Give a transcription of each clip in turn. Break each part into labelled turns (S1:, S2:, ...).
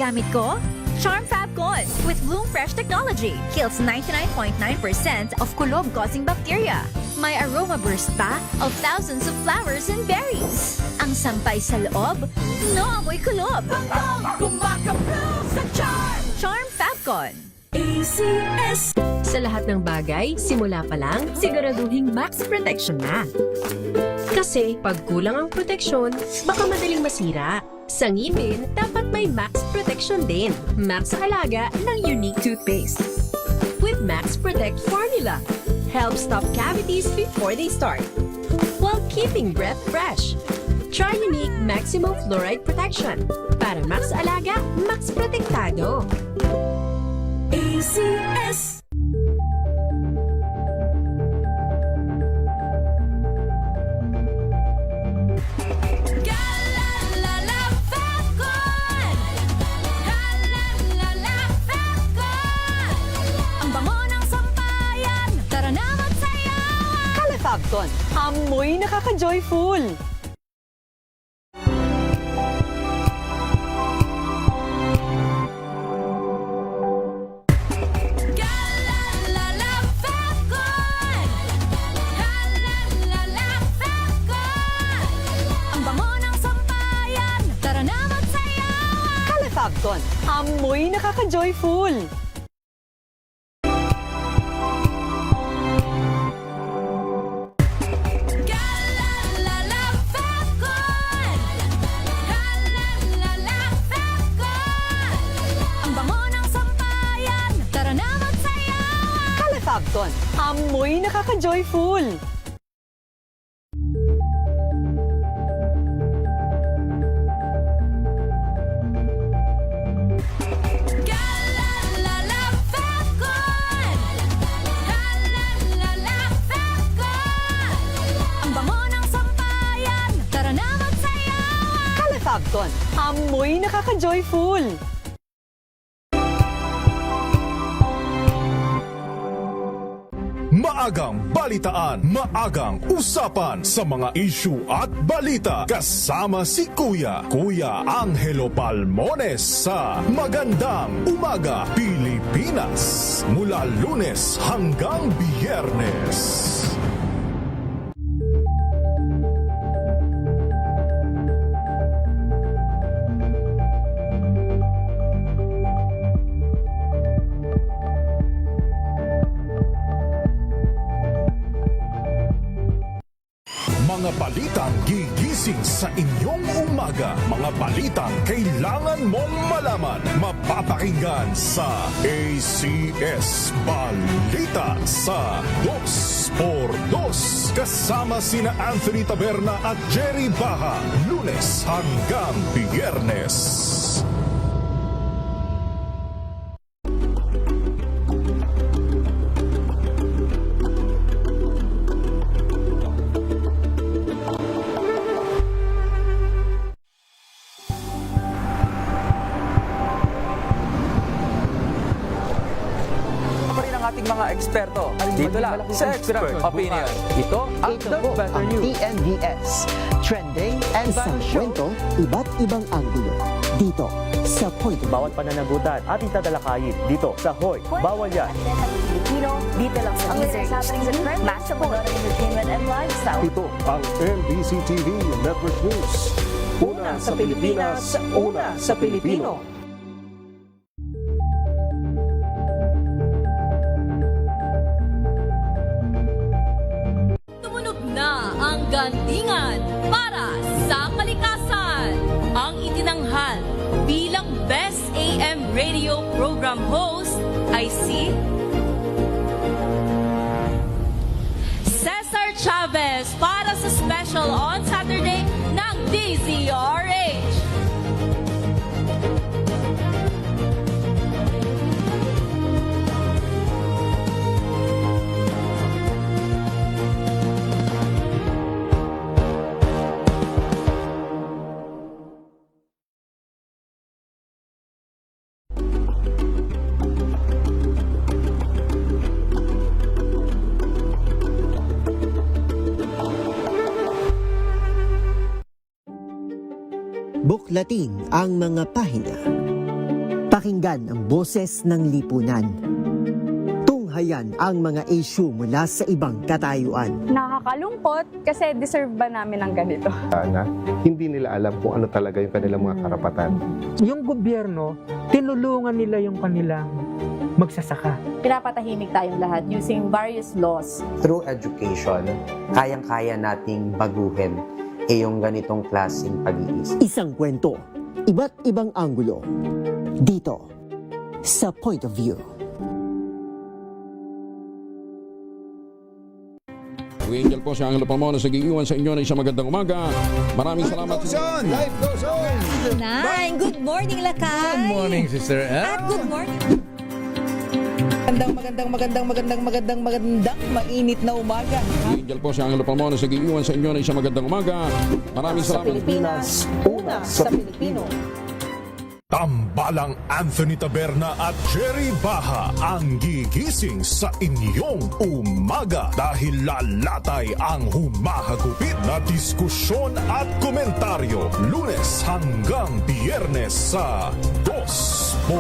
S1: ginagamit ko? Charm Fabcon with Bloom Fresh technology kills 99.9% of kulob-causing bacteria. May aroma burst pa of thousands of flowers and berries. Ang sampay sa loob, no amoy kulob. Kumakapil sa Charm! Charm Fabcon. ACS.
S2: Sa lahat ng bagay, simula pa lang, siguraduhing max protection na. Kasi pag kulang ang proteksyon, baka madaling masira. Sa ngipin, dapat may max protection din. Max sa halaga ng unique toothpaste. With Max Protect Formula, help stop cavities before they start, while keeping breath fresh. Try unique Maximum Fluoride Protection para max alaga, max protektado.
S1: ACS.
S3: Fabcon, amoy nakaka-joyful! Fabcon, amoy nakaka-joyful! Fabcon, amoy nakaka-joyful! Fabcon, amoy nakaka-joyful!
S4: Maagang balitaan, maagang usapan sa mga issue at balita. Kasama si Kuya Angelo Palmones sa Magandang Umaga Pilipinas. Mula Lunes hanggang Biyernes. Mga balitang gigising sa inyong umaga. Mga balitang kailangan mong malaman. Mapapakinggan sa ACS Balita sa 2x2. Kasama sina Anthony Taberna at Jerry Baha. Lunes hanggang Biyernes.
S5: ating mga eksperto. Dito lang sa Expert Opinion. Ito ang The Better News.
S6: TNVS. Trending and sa kwento, iba't ibang anggulo. Dito sa Point.
S7: Bawat pananagutan ating tatalakayin dito sa Hoy. Bawal yan.
S8: Pilipino, dito lang sa Deezer. Match sa entertainment and lifestyle.
S9: Ito ang NBC TV Network News. Una sa Pilipinas, una sa Pilipino.
S10: Gandingan para sa kalikasan. Ang itinanghal bilang Best AM Radio Program Host ay si Cesar Chavez para sa special on Saturday ng DZRH.
S6: Buklatin ang mga pahina. Pakinggan ang boses ng lipunan. Tunghayan ang mga issue mula sa ibang katayuan.
S8: Nakakalungkot kasi deserve ba namin ng ganito?
S9: Sana, hindi nila alam kung ano talaga yung kanilang mga karapatan.
S11: Yung gobyerno, tinulungan nila yung kanilang magsasaka.
S8: Pinapatahimik tayong lahat using various laws.
S12: Through education, kayang-kaya nating baguhin yung ganitong klaseng pag-iisip.
S6: Isang kwento, iba't ibang anggulo. Dito, sa Point of View.
S13: Angel po si Angelo Palmona sa giiwan sa inyo ng isang magandang umaga. Maraming salamat.
S4: Life goes on!
S1: Nine, good morning, Lakay!
S5: Good morning, Sister
S1: At good morning.
S3: Magandang mainit na umaga.
S13: Angel po si Angelo Palmona sa giiwan sa inyo ng isang magandang umaga. Maraming salamat.
S3: Pilipinas, una sa Pilipino.
S4: Tambalang Anthony Taberna at Jerry Baha ang gigising sa inyong umaga dahil lalatay ang humahagupit na diskusyon at komentaryo Lunes hanggang Biyernes sa 2x2.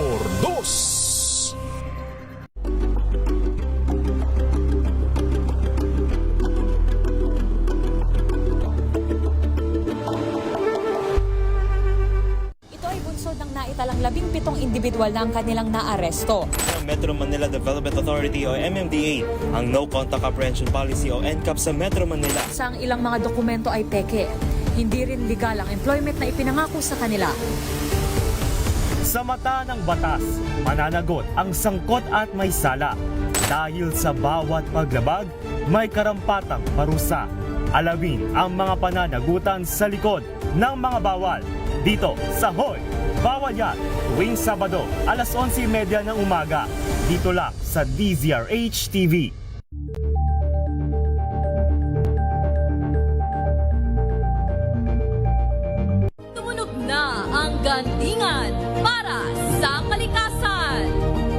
S10: Naitalang 17 individual na ang kanilang naaresto.
S7: Metro Manila Development Authority o MMDA ang No Contact Apprehension Policy o NCAP sa Metro Manila.
S10: Sa ilang mga dokumento ay peke. Hindi rin legal ang employment na ipinangako sa kanila.
S7: Sa mata ng batas, mananagot ang sangkot at may sala. Dahil sa bawat paglabag, may karampatang parusa. Alamin ang mga pananagutan sa likod ng mga bawal. Dito sa Hoy! Bawal yan, tuwing Sabado, alas 11:30 ng umaga. Dito lang sa DZRH TV.
S10: Tumunog na ang gandingan para sa kalikasan.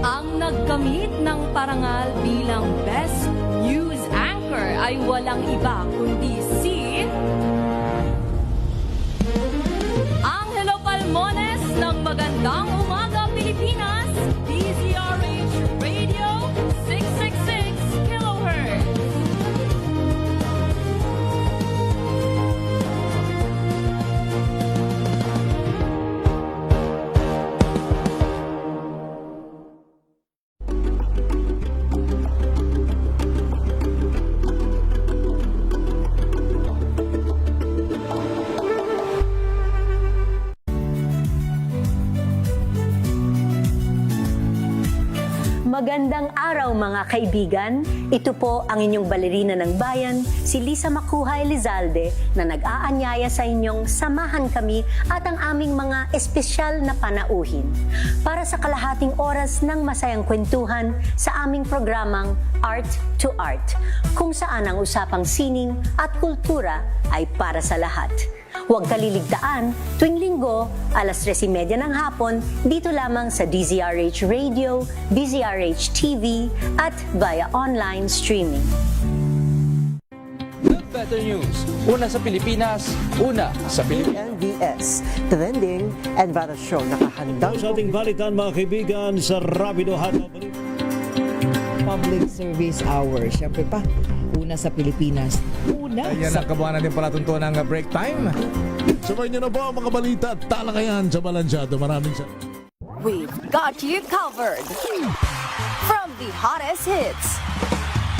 S10: Ang nagkamit ng parangal bilang Best News Anchor ay walang iba kundi si Angelo Palmones ng Magandang Umaga Pilipinas, DZRH Radio 666 kHz.
S8: Magandang araw mga kaibigan. Ito po ang inyong balerina ng bayan, si Lisa Makuha Elizalde, na nag-aanyaya sa inyong samahan kami at ang aming mga espesyal na panauhin para sa kalahating oras ng masayang kwentuhan sa aming programang Art to Art, kung saan ang usapang sining at kultura ay para sa lahat. Huwag kaliligtaan, tuwing linggo, alas 3:30 ng hapon, dito lamang sa DZRH Radio, DZRH TV, at via online streaming.
S5: Good Better News. Una sa Pilipinas, una sa Pilipinas.
S6: NBS, Trending and Viral Show. Nakahandang
S9: Sa ating balitan mga kaibigan sa Rapido Hataw.
S3: Public Service Hour. Siyempre pa, una sa Pilipinas. Una
S5: Ayan ang kabuhanan din pala tuntunan ng break time.
S4: Sabay niyo na po ang mga balita at talakayan sa Balansyado. Maraming salamat.
S1: We've got you covered. From the hottest hits,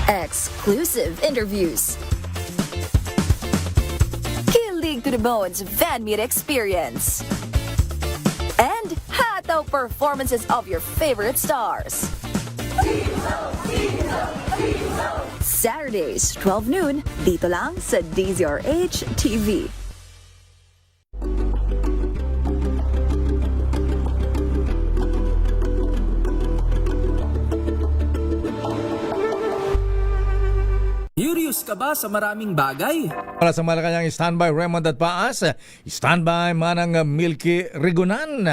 S1: exclusive interviews, kilig to the bones fan meet experience, and hataw performances of your favorite stars. Saturdays, 12 noon, dito lang sa DZRH TV.
S5: Curious ka ba sa maraming bagay? Para sa Malacanang standby Raymond at Paas, standby manang Milky Rigunan.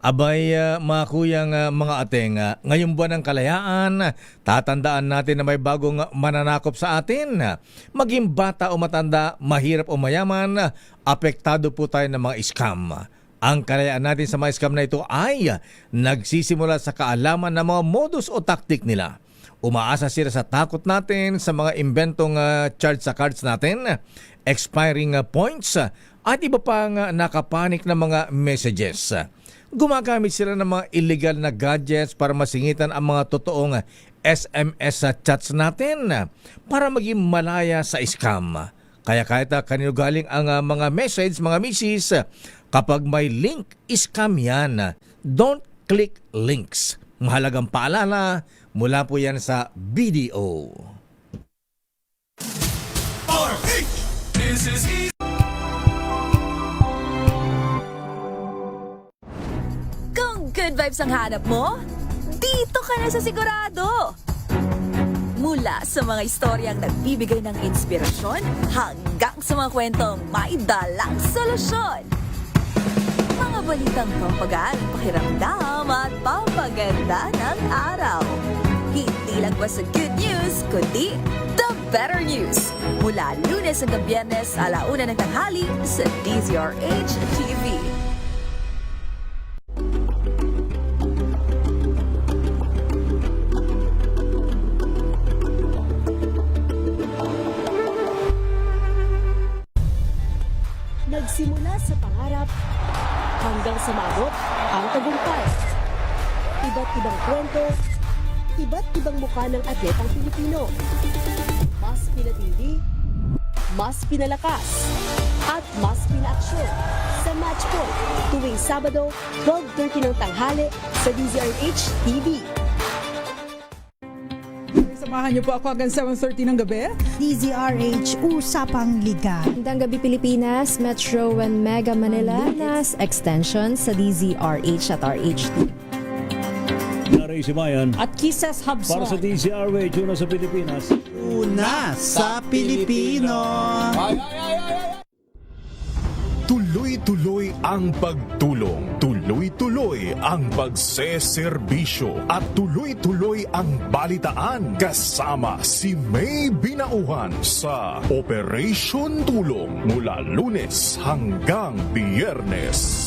S5: Abay mga kuyang mga ateng, ngayong buwan ng kalayaan, tatandaan natin na may bagong mananakop sa atin. Maging bata o matanda, mahirap o mayaman, apektado po tayo ng mga scam. Ang kalayaan natin sa mga scam na ito ay nagsisimula sa kaalaman ng mga modus o taktik nila. Umaasa sila sa takot natin sa mga inventong charge sa cards natin, expiring points, at iba pang nakapanik na mga messages. Gumagamit sila ng mga illegal na gadgets para masingitan ang mga totoong SMS chats natin para maging malaya sa scam. Kaya kahit kanino galing ang mga message, mga misis, kapag may link, scam yan. Don't click links. Mahalagang paalala mula po yan sa BDO.
S1: Kung good vibes ang hanap mo, dito ka na sa sigurado. Mula sa mga istoryang nagbibigay ng inspirasyon hanggang sa mga kwentong may dalang solusyon. Mga balitang pampagaan, pakiramdam at pampaganda ng araw. Hindi lang ba sa good news, kundi the better news. Mula Lunes hanggang Biyernes, 1:00 ng tanghali sa DZRH TV.
S2: Nagsimula sa pangarap hanggang sa maabot ang tagumpay. Iba't ibang kwento, iba't ibang mukha ng atletang Pilipino. Mas pinatindi, mas pinalakas, at mas pinaaksyon sa Match Point tuwing Sabado, 12:30 ng tanghali sa DZRH TV.
S14: Samahan niyo po ako hanggang 7:30 ng gabi.
S15: DZRH Usapang Liga.
S16: Magandang gabi Pilipinas, Metro and Mega Manila, nas extension sa DZRH at RH2.
S17: Naray si Bayan.
S14: At Kisses Hubson.
S17: Para sa DZRH, una sa Pilipinas.
S15: Una sa Pilipino.
S4: Tuloy-tuloy ang pagtulong, tuloy-tuloy ang pagseserbisyo, at tuloy-tuloy ang balitaan kasama si May Binauhan sa Operation Tulong mula Lunes hanggang Biyernes.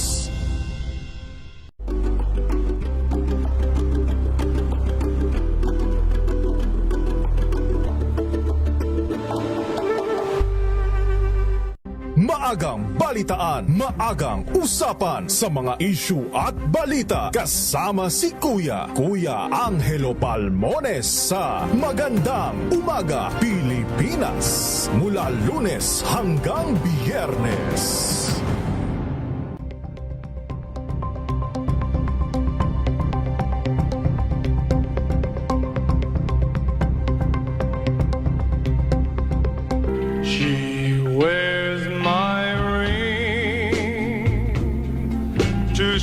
S4: Maagang balitaan, maagang usapan sa mga issue at balita kasama si Kuya Angelo Palmones sa Magandang Umaga Pilipinas mula Lunes hanggang Biyernes.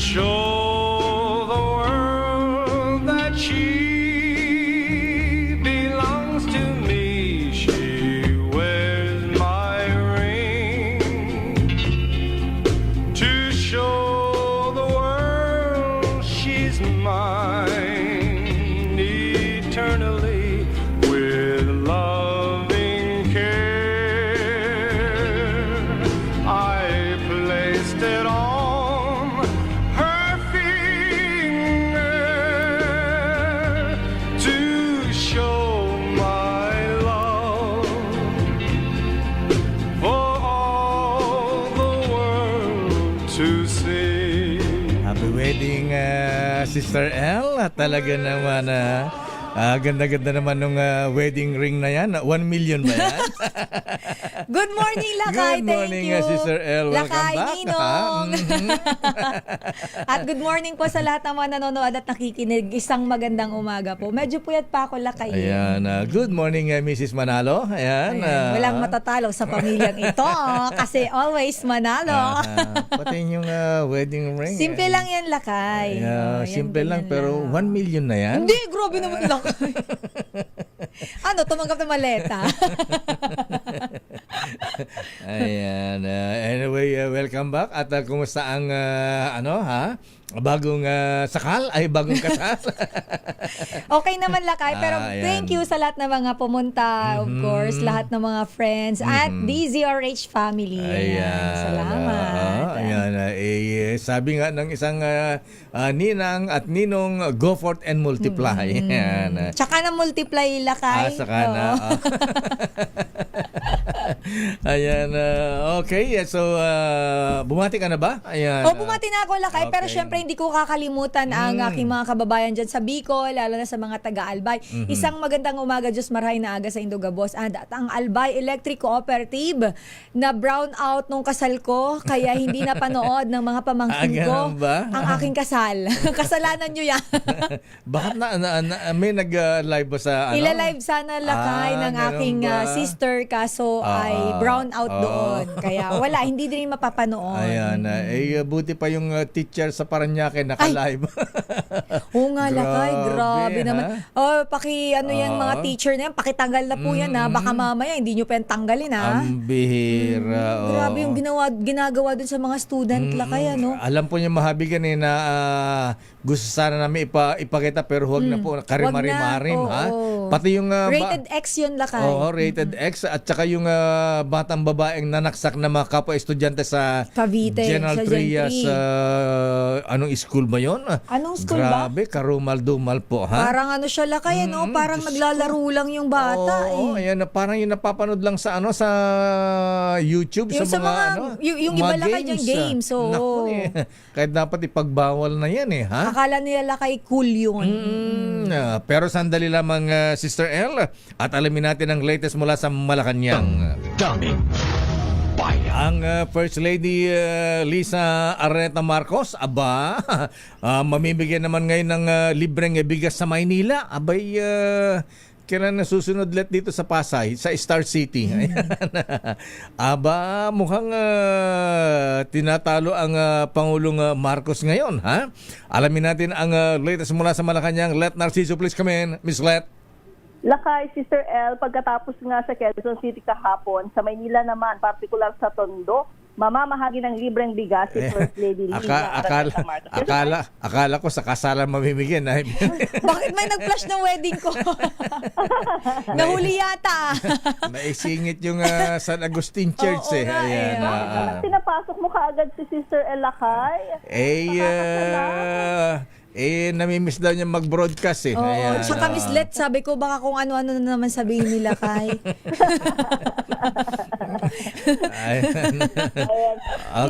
S18: Show the world that she belongs to me. She wears my ring to show the world she's mine eternally with loving care. I placed it on
S5: Sister L, talaga naman ganda-ganda naman nung wedding ring na yan. 1 million ba yan?
S1: Good morning, Lakay.
S5: Good morning,
S1: Thank you.
S5: Sister L. Welcome
S1: Lakay,
S5: back.
S1: Ninong. At good morning po sa lahat ng mga nanonood at nakikinig. Isang magandang umaga po. Medyo puyat pa ako, Lakay.
S5: Ayan. Good morning, Mrs. Manalo. Ayan.
S1: Walang matatalo sa pamilyang ito kasi always manalo.
S5: Pati yung wedding ring.
S1: Simple lang yan, Lakay.
S5: Simple lang, pero 1 million na yan?
S1: Hindi, grabe naman, Lakay. Ano, tumanggap na maleta.
S5: Ayan. Anyway, welcome back. At kumusta ang bagong sakal? Ay, bagong kasal?
S1: Okay naman, Lakay. Pero thank you sa lahat ng mga pumunta. Of course, lahat ng mga friends at DZRH family.
S5: Ayan.
S1: Salamat.
S5: Ayan, sabi nga ng isang ninang at ninong, go forth and multiply. Ayan.
S19: Tsaka na multiply lakay.
S5: Saka na. Ayan, okay. So, bumati ka na ba? Ayan.
S19: Bumati na ako lakay, pero syempre hindi ko kakalimutan ang aking mga kababayan dyan sa Bicol, lalo na sa mga taga-Albay. Isang magandang umaga, Diyos marahay na aga sa Indogabos. At ang Albay Electric Cooperative na brown out nung kasal ko, kaya hindi napanood ng mga pamangkin ko ang aking kasal. Kasalanan nyo yan.
S5: Bakit may nag-live ba sa
S19: Ila-live sana lakay ng aking sister, kaso ay brown out doon. Kaya wala, hindi din mapapanood.
S5: Ayan, buti pa yung teacher sa Paranaque naka-live.
S19: Oo nga lakay, grabe naman. Yan mga teacher na yan, pakitanggal na po yan ha. Baka mamaya hindi nyo pa yan tanggalin ha.
S5: Ang bihira.
S19: Grabe yung ginagawa dun sa mga student lakay ano.
S5: Alam po niya mahabigan na gusto sana namin ipakita pero huwag na po, karimari-marim ha. Pati yung
S19: rated X yun lakay.
S5: Rated X at saka yung batang babaeng nanaksak na mga kapwa-estudyante sa
S19: Cavite,
S5: General
S19: sa
S5: Trias anong school ba yun?
S19: Anong school ba?
S5: Grabe, karumal-dumal po ha.
S19: Parang ano siya lakay parang naglalaro lang yung bata
S5: ayan, parang yung napapanood lang sa sa YouTube
S19: yung
S5: sa mga
S19: yung iba lakay yung games. So
S5: kahit dapat ipagbawal na yan ha.
S19: Akala nila lakay cool yun.
S5: Pero sandali lamang Sister L at alamin natin ang latest mula sa Malacanang. Ang First Lady Lisa Araneta Marcos, mamimigyan naman ngayon ng libreng bigas sa Maynila. Abay, kailan nasusunod let dito sa Pasay, sa Star City. Mukhang tinatalo ang Pangulong Marcos ngayon, ha? Alamin natin ang latest mula sa Malacanang. Let Narciso, please come in. Miss Let.
S20: Lakay, Sister L, pagkatapos nga sa Quezon City kahapon, sa Maynila naman, particular sa Tondo, mamamahagi ng libreng bigas si First Lady Lisa Araneta Marcos.
S5: Akala ko sa kasalan mamimigyan.
S19: Bakit may nag-flash ng wedding ko? Nahuli yata.
S5: Naisingit yung San Agustin Church
S20: Pinapasok mo kaagad si Sister L, Lakay?
S5: Namimiss daw niya mag-broadcast
S19: Ayan, tsaka Miss Let, sabi ko baka kung ano-ano na naman sabihin nila kay.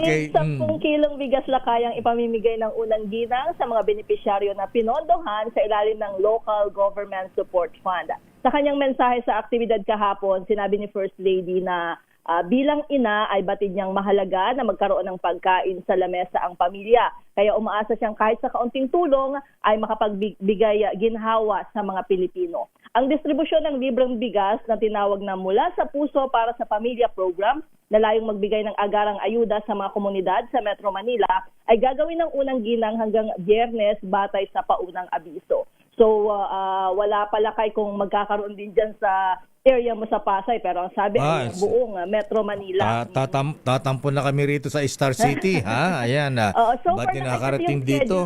S5: Okay.
S20: 10 kilong bigas lakay ang ipamimigay ng unang ginang sa mga benepisyaryo na pinondohan sa ilalim ng Local Government Support Fund. Sa kanyang mensahe sa aktibidad kahapon, sinabi ni First Lady na bilang ina ay batid niyang mahalaga na magkaroon ng pagkain sa lamesa ang pamilya. Kaya umaasa siyang kahit sa kaunting tulong ay makapagbigay ginhawa sa mga Pilipino. Ang distribusyon ng libreng bigas na tinawag na Mula sa Puso para sa Pamilya program na layong magbigay ng agarang ayuda sa mga komunidad sa Metro Manila ay gagawin ng unang ginang hanggang Biyernes batay sa paunang abiso. So wala pala kay kung magkakaroon din dyan sa area mo sa Pasay, pero ang sabi ay buong Metro Manila.
S5: Tatampo na kami rito sa Star City, ha? Ayan,
S20: so
S5: ba't nakarating dito?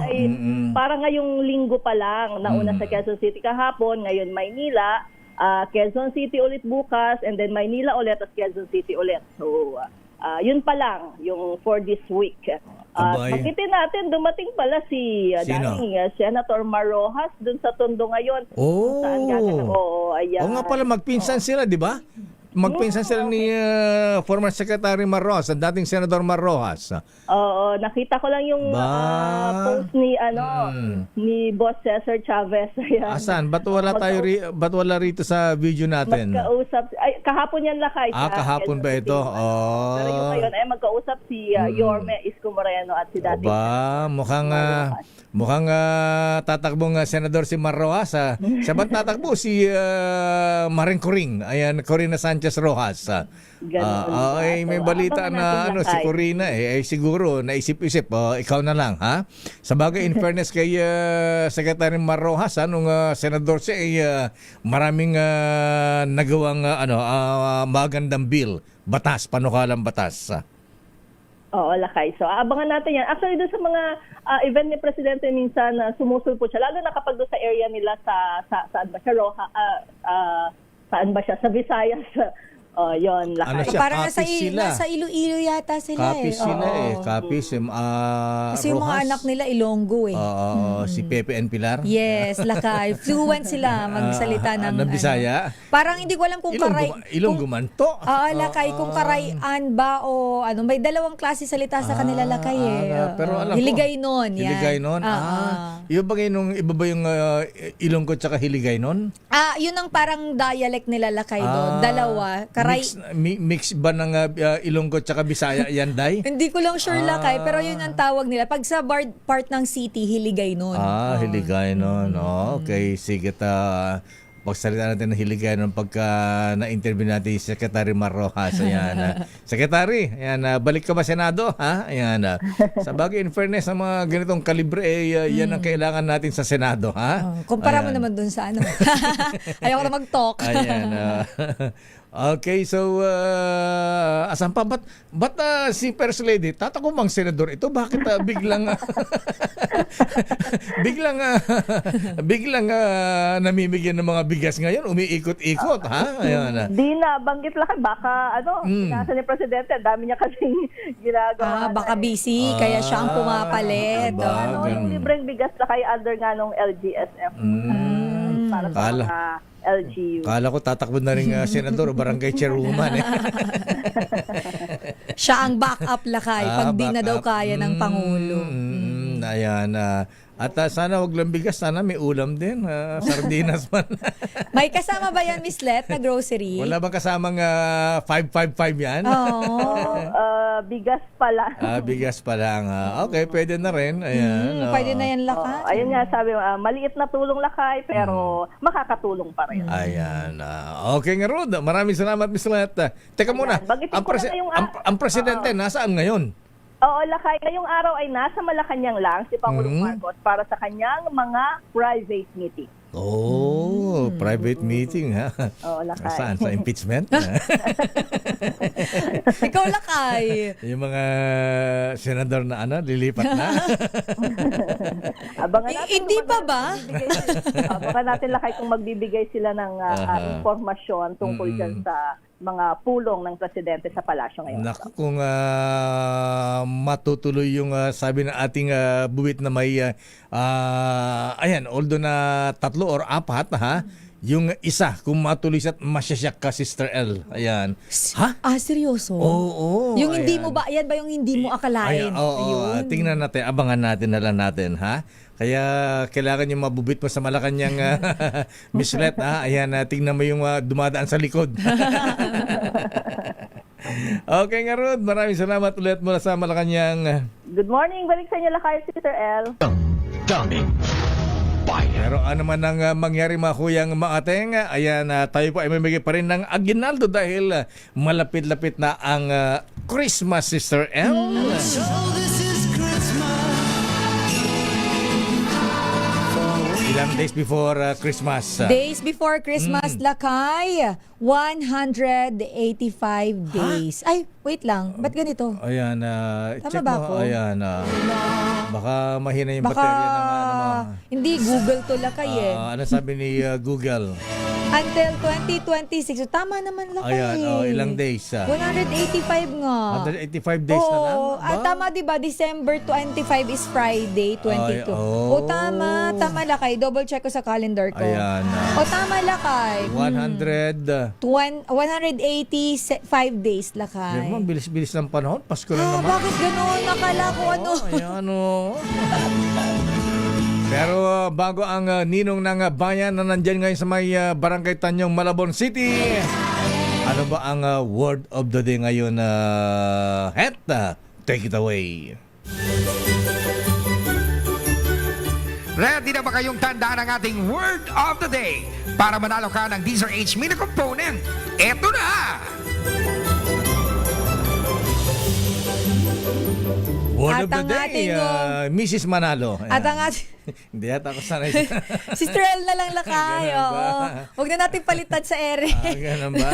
S20: Para ngayong linggo pa lang, nauna sa Quezon City kahapon, ngayon Maynila, Quezon City ulit bukas, and then Maynila ulit at Quezon City ulit. So, yun pa lang, yung for this week. Pagitin natin, dumating pala si dating Senator Marrojas dun sa Tondo ngayon. Saan gaganap?
S5: Oo nga pala, magpinsan sila, di ba? Magpinsan sila ni former Secretary Marrojas, ang dating Senador Marrojas.
S20: Oo, nakita ko lang yung post ni ni Boss Cesar Chavez. Ayan.
S5: Asan? Ba't wala rito sa video natin?
S20: Magkausap. Ay, kahapon yan lakay.
S5: Kahapon ba ito?
S20: Pero yung ngayon ay magkausap si Yorme Isko Moreno at si dating
S5: mukhang tatakbong senador si Marrojas. Siya ba tatakbo? Si Maring Coring. Ayan, Corina Sanchez Rojas. May balita na si Corina siguro naisip-isip, ikaw na lang, ha? Sa bagay, in fairness kay Secretary Marrojas, nung senador siya, maraming nagawang magandang bill, batas, panukalang batas.
S20: Oo, lakay. So, abangan natin yan. Actually, doon sa mga event ni Presidente minsan sumusulpot siya, lalo na kapag doon sa area nila saan ba siya, saan ba siya? Sa Visayas. Yon, lakay.
S5: Ano siya?
S19: Parang
S5: Kapis sila.
S19: nasa Iloilo yata sila
S5: Kapis sila
S19: Oo.
S5: Kapis,
S19: Kasi yung mga
S5: Rojas.
S19: anak nila Ilonggo eh.
S5: Oo, si Pepe and Pilar.
S19: Yes, lakay. Fluent sila magsalita ng
S5: ng Bisaya.
S19: Parang hindi ko alam kung
S5: Ilonggo man to.
S19: Oo, lakay. Kung karayan ba o ano. May dalawang klase salita sa kanila lakay eh.
S5: pero alam ko,
S19: Hiligay nun. Yan.
S5: Hiligay nun? Iba ba yung Ilonggo tsaka Hiligay nun?
S19: Yun ang parang dialect nila lakay doon. Dalawa.
S5: Mix ba ng Ilonggo tsaka Bisaya yan, Day?
S19: Hindi ko lang sure lakay, pero yun ang tawag nila. Pag sa part ng city, Hiligay nun.
S5: Hiligay nun. Okay, sige pagsalita natin ng Hiligay nun pagka na-interview natin si Secretary Mar Rojas. Ayan. Secretary, ayan, balik ka ba Senado? Ha? Ayan. Sa bagay, in fairness, sa mga ganitong kalibre, yan ang kailangan natin sa Senado. Ha?
S19: Kumpara mo naman dun sa ano. Ayaw ko na mag-talk.
S5: Ayan. Okay, so asan pa? Ba't si First Lady, tatakumang senador ito? Bakit biglang namimigyan ng mga bigas ngayon? Umiikot-ikot, ha? Ayan.
S20: Di na, banggit lang. Baka, nasa ni Presidente, dami niya kasing ginagawa.
S19: Baka busy, kaya siya ang pumapalit.
S20: Yung libreng bigas na kay under nga nung LGSF. Para sa mga LGU.
S5: Kala ko tatakbo na rin senador o barangay chairwoman.
S19: Siya ang backup lakay pag di na daw kaya ng Pangulo.
S5: Ayan. At sana wag lang bigas, sana may ulam din. Sardinas man.
S19: May kasama ba yan, Miss Let, na grocery?
S5: Wala bang kasamang 555 yan?
S20: Bigas pala.
S5: Bigas pa lang. Okay, pwede na rin. Ayan.
S19: Pwede na yan lakay.
S20: Ayun nga, sabi mo, maliit na tulong lakay, pero makakatulong pa rin.
S5: Ayan. Okay nga, Rod. Maraming salamat, Miss Let. Teka muna, ang presidente, nasaan ngayon?
S20: Oo, lakay. Ngayong araw ay nasa Malacanang lang si Pangulong Marcos para sa kanyang mga private meeting.
S5: Private meeting, ha?
S20: Oo, lakay.
S5: Saan? Sa impeachment?
S19: Ikaw lakay.
S5: Yung mga senador na lilipat na?
S20: Abangan natin.
S19: Hindi pa ba?
S20: Abangan natin lakay kung magbibigay sila ng informasyon tungkol dyan sa mga pulong ng presidente sa palasyo ngayon.
S5: Naku, kung matutuloy yung sabi ng ating buwit na may although na 3 or 4, ha? Yung isa, kung matuloy siya at masyasyak ka, Sister L. Ayan. Ha?
S19: Seryoso?
S5: Oo.
S19: Yung hindi mo ba, yan ba yung hindi mo akalain?
S5: Tingnan natin, abangan natin na lang natin, ha? Kaya kailangan yung mabubit mo sa Malacanang Miss Let, ha? Ayan, tingnan mo yung dumadaan sa likod. Okay nga, Rod. Maraming salamat ulit mula sa Malacanang.
S20: Good morning. Balik sa inyo lakay, Sister L.
S5: Pero ano man ang mangyari mga kuyang maating, ayan, tayo po ay mamigay pa rin ng aginaldo dahil malapit-lapit na ang Christmas, Sister L.
S15: So this is Christmas.
S5: Ilang days before Christmas?
S19: Days before Christmas, lakay. 185 days. Ay, wait lang. Ba't ganito?
S5: Ayan,
S19: Tama
S5: check
S19: ba
S5: mo.
S19: ako?
S5: Ayan, baka mahina yung
S19: Baka
S5: baterya ng
S19: hindi Google to lakay
S5: ano sabi ni Google?
S19: Until 2026. So, tama naman lakay.
S5: Ayan, ilang days?
S19: 185 nga.
S5: 185 days na lang?
S19: Tama diba? December 25 is Friday, 22. Tama lakay. Double check ko sa calendar ko.
S5: Ayan.
S19: Tama lakay. 185 days lakay.
S5: Diba, bilis-bilis ng panahon. Pasko na naman.
S19: Bakit gano'n? Nakala ko
S5: Ayan, Pero bago ang ninong ng bayan na nandyan ngayon sa may Barangay Tanyong, Malabon City, ano ba ang word of the day ngayon? Het, take it away.
S21: Ready na ba kayong tandaan ang ating word of the day para manalo ka ng Deezer H Mini Component? Eto na!
S5: Word of the
S19: ang
S5: day,
S19: ating,
S5: Mrs. Manalo. Ayan.
S19: At ang ating
S5: Hindi yata ako sanay.
S19: Sister El na lang lakay.
S5: Ganun ba?
S19: Oo. Huwag na natin palitan sa ere.
S5: Ganun ba?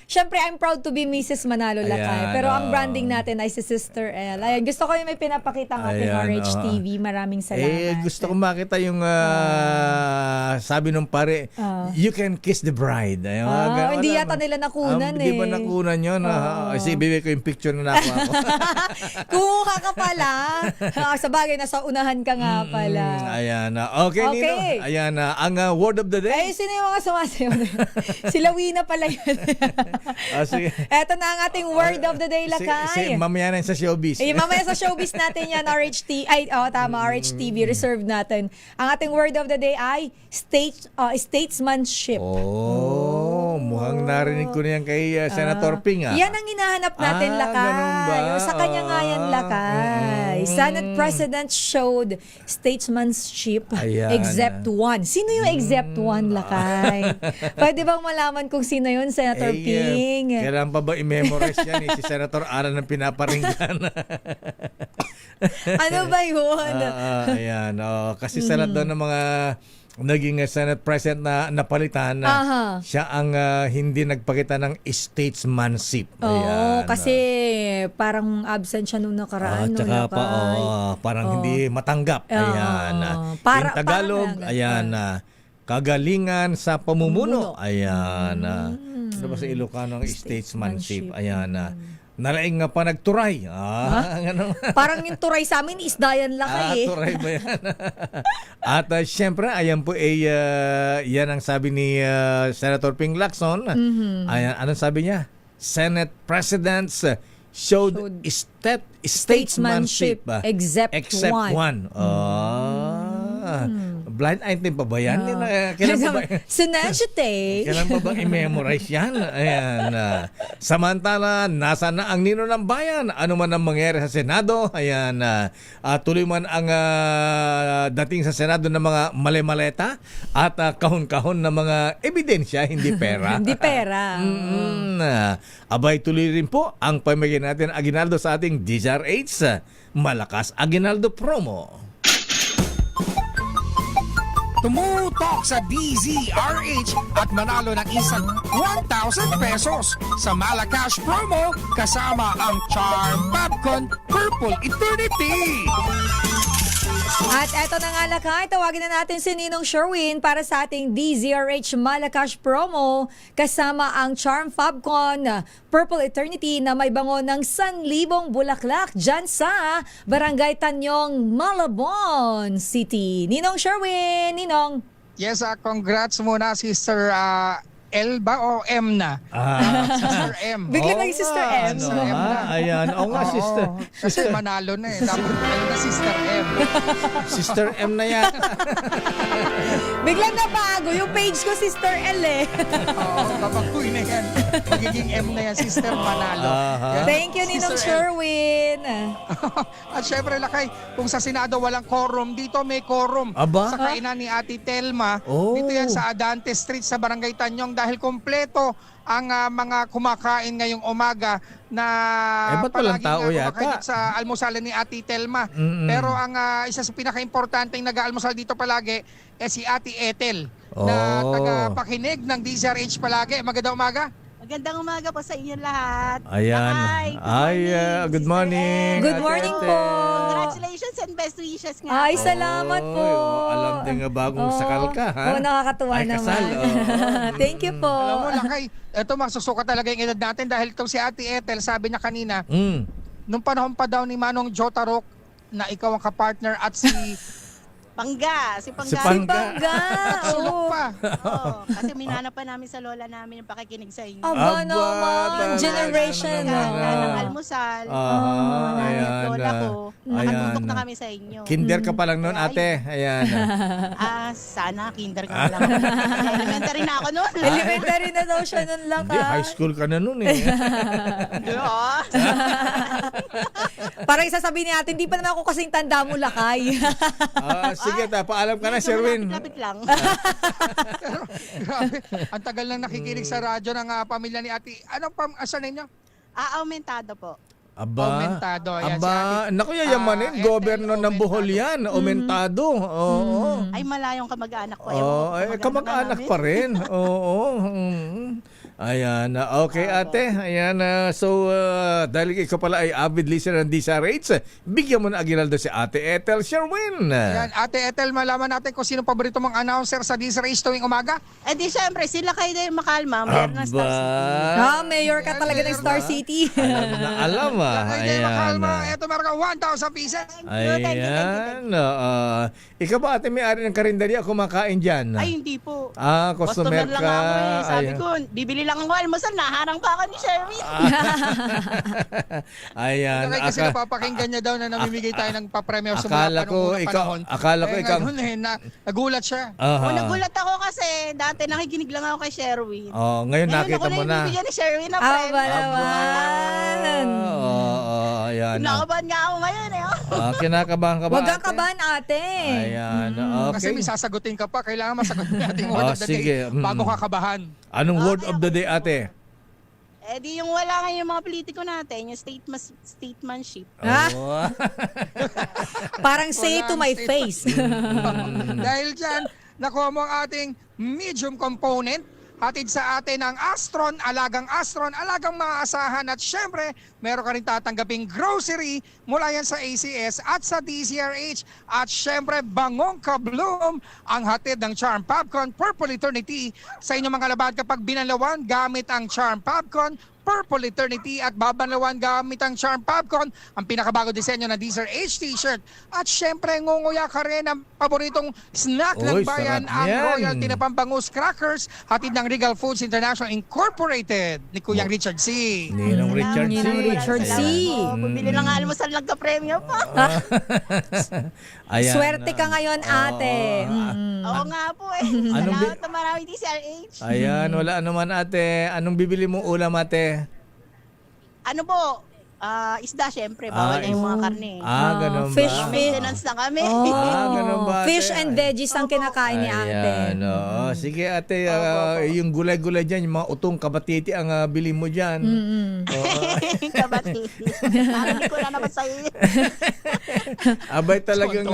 S19: Siyempre, I'm proud to be Mrs. Manalo lakay.
S5: Ayan,
S19: Pero ang branding natin ay si Sister El. Ayan, gusto ko yung may pinapakita ng ating
S5: Ayan,
S19: RH TV. Maraming salamat.
S5: Gusto ko makita yung sabi nung pare, you can kiss the bride. Ayun,
S19: Hindi yata nila nakunan
S5: Hindi ba nakunan yun? Kasi ibibigay ko yung picture na nakuha ko.
S19: Kuha ka pala. Sa bagay, nasa unahan ka nga pala.
S5: Ayan. Okay, Nino. Ayan. Ang word of the day.
S19: Sino yung mga sumasayaw na yun? Si Lawina pala yun.
S5: Sige.
S19: Eto na ang ating word of the day, lakay.
S5: Mamaya na sa showbiz.
S19: Mamaya sa showbiz natin yan, RHT. RHTV, reserved natin. Ang ating word of the day ay statesmanship.
S5: Mukhang narinig ko na yan kay Senator Ping.
S19: Yan ang hinahanap natin, lakay.
S5: Ganun ba?
S19: Sa kanya nga yan, lakay. Senate President showed statesmanship except one. Sino yung except one, lakay? Pwede bang malaman kung sino yun, Senator Ping?
S5: Kailan pa ba i-memorize yan? Si Senator Ara ng pinaparinggan.
S19: Ano ba yun?
S5: Ayan. Kasi sa lahat daw ng mga naging Senate President na napalitan, siya ang hindi nagpakita ng statesmanship.
S19: Oo, kasi parang absent siya nung nakaraan.
S5: Tsaka parang hindi matanggap. Ayan. In Tagalog, ayan. Kagalingan sa pamumuno. Ayan. Ano ba sa Ilocano ang statesmanship? Ayan. Nalaing nga pa nagturay.
S19: Parang yung turay sa amin, isdayan lakay.
S5: Turay ba yan? At syempre, ayan po yan ang sabi ni Senator Ping Lacson. Ayan, anong sabi niya? Senate Presidents showed statesmanship except one. Blind item pa ba yan? Kailan pa ba? Kailan pa ba i-memorize yan? Ayan. Samantala, nasa na ang nino ng bayan? Ano man ang mangyari sa Senado? Ayan. Tuloy man ang dating sa Senado ng mga malemaleta at kahon-kahon na mga ebidensya, hindi pera.
S19: Hindi pera.
S5: Abay, tuloy rin po ang pamigay natin aginaldo sa ating DZRH. Malakas Aginaldo Promo.
S21: Tumutok sa DZRH at manalo ng isang 1,000 pesos sa Malacash promo kasama ang Charm Popcorn Purple Eternity.
S19: At eto na nga lakay, tawagin na natin si Ninong Sherwin para sa ating DZRH Malacash promo kasama ang Charm Fabcon Purple Eternity na may bango ng 1,000 bulaklak dyan sa Barangay Tanyong, Malabon City. Ninong Sherwin, Ninong.
S21: Yes, congrats muna Sister L ba o M na? Sister M.
S19: Bigla naging Sister M.
S21: Sister M na.
S5: Ayan. Oo nga, Sister.
S21: Kasi manalo na eh. Dapat na Sister M.
S5: Sister M na yan.
S19: Biglang nabago. Yung page ko, Sister L eh.
S21: Babaguhin na yan. Magiging M na yan, Sister Manalo.
S19: Thank you, Ninong Sherwin.
S21: At syempre, lakay, kung sa Senado walang quorum, dito may quorum. Sa kainan ni Ate Telma. Dito yan sa Adante Street sa Barangay Tanyong dahil kompleto ang mga kumakain ngayong umaga na
S5: ba't walang tao yata?
S21: kumakain sa almusalan ni Ate Telma. Pero ang isa sa pinaka-importanteng nag-aalmusal dito palagi si Ate Ethel na taga-pakinig ng DZRH palagi. Magandang umaga.
S11: Magandang umaga po sa inyo lahat.
S5: Ayan. Good morning.
S19: Good morning po.
S11: Congratulations and best wishes nga.
S19: Ay, salamat po.
S5: Alam din nga bagong sakal ka, ha?
S19: Oo, nakakatuwa naman. Thank you po.
S21: Alam mo, lakay, ito magsusuka talaga yung edad natin dahil itong si Ate Ethel, sabi niya kanina, nung panahon pa daw ni Manong Jotarok na ikaw ang kapartner at si
S11: Pangga, si Pangga.
S5: Si Pangga.
S21: Sulok pa.
S11: Oo, kasi minana pa namin sa lola namin yung pakikinig sa inyo.
S19: Aba naman, generation.
S11: Ng almusal. Nanay at lola ko. Nakatutok na kami sa inyo.
S5: Kinder ka pa lang noon, ate. Ayan.
S11: Sana kinder ka lang. Elementary na ako noon.
S19: Elementary na daw siya noon lang.
S5: Hindi, high school ka na noon eh.
S19: Parang isasabihin ni ate, hindi pa naman ako kasing tanda mo, lakay.
S5: Sige, paalam ka na, Sherwin.
S11: Lapit lang.
S21: Grabe, ang tagal lang nakikinig sa radyo ng pamilya ni Ate. Anong asan ninyo?
S11: Aumentado po.
S21: Aumentado. Ayan,
S5: Aba, naku, yayamanin. Governor ng Bohol yan. Aumentado. Oo.
S11: Ay, malayong kamag-anak ko.
S5: Kamag-anak pa rin. Oo. Ayan. Okay, ate. Ayan. Dahil ikaw pala ay avid listener ng DZRH, bigyan mo na Aguinaldo si Ate Ethel Sherwin.
S21: Ayan, Ate Ethel, malaman natin kung sino paborito mong announcer sa DZRH tuwing umaga.
S11: Eh di syempre, sila kayo din makalma. Mayor ng Star City.
S19: Mayor ka talaga ng Star City.
S5: Alam
S21: Kaya makalma, ito meron ka 1,000 pieces.
S5: Ayan. Ikaw ba, ate, may-ari ng karinderya, kumakain dyan?
S11: Ay, hindi po.
S5: Customer
S11: lang
S5: ka.
S11: ako eh. Sabi ko, bibili lang ako almusal, naharang pa ako ni Sherwin.
S5: Ayan.
S21: Kasi napapakinggan niya daw na namimigay tayo ng papremyo sa
S5: Akala
S21: mga
S5: ko ikaw.
S21: Ngayon, nagulat siya.
S11: Nagulat ako kasi dati nakikinig lang ako kay Sherwin.
S5: Ngayon nakita mo na.
S11: Ngayon ako na ibibigyan ni Sherwin ng premyo.
S5: Ayan.
S11: Kinakabahan nga ako ngayon eh.
S5: Kinakabahan ka ba?
S19: Huwag kang kabahan, ate.
S5: Ayan.
S21: Kasi may sasagutin ka pa. Kailangan masagutin natin word of the day bago kakabahan.
S5: Anong word of the day, ate?
S11: Eh di yung wala ngayon yung mga politiko natin, yung statemanship.
S19: Parang say to my face.
S21: Dahil dyan, nakuha mo ang ating medium component. Hatid sa atin ang Astron, alagang maaasahan at syempre, meron ka rin tatanggaping grocery mula yan sa ACS at sa DZRH. At syempre, Bangong Kabloom ang hatid ng Charm Popcorn Purple Eternity sa inyong mga labad kapag binalawan gamit ang Charm Popcorn Purple Eternity at babanlawan gamit ang Charm Popcorn, ang pinakabago disenyo ng DZRH t-shirt. At syempre, ngunguya ka rin ang paboritong snack ng bayan, ang Royal Tinapang Bangus Crackers, hatid ng Regal Foods International Incorporated ni Kuyang Richard C.
S5: Ninong Richard C.
S11: Bumili lang almusal, nagka-premyo pa.
S5: Ayan.
S19: Swerte ka ngayon, ate.
S11: Oo nga po eh. Salamat na marami DZRH.
S5: Ayan, wala naman, ate. Anong bibili mong ulam, ate?
S11: Ano po? Isda, syempre. Bawal na yung mga karne.
S5: Ganun ba?
S19: Fish.
S11: Maintenance na kami.
S5: Ganun ba, ate?
S19: Fish and veggies ang kinakain ni ate.
S5: Ayan, sige, ate, yung gulay-gulay dyan, yung mga utong kabatiti ang bili mo dyan.
S11: Kabatiti. Hindi ko na naman sa'yo.
S5: Abay talagang...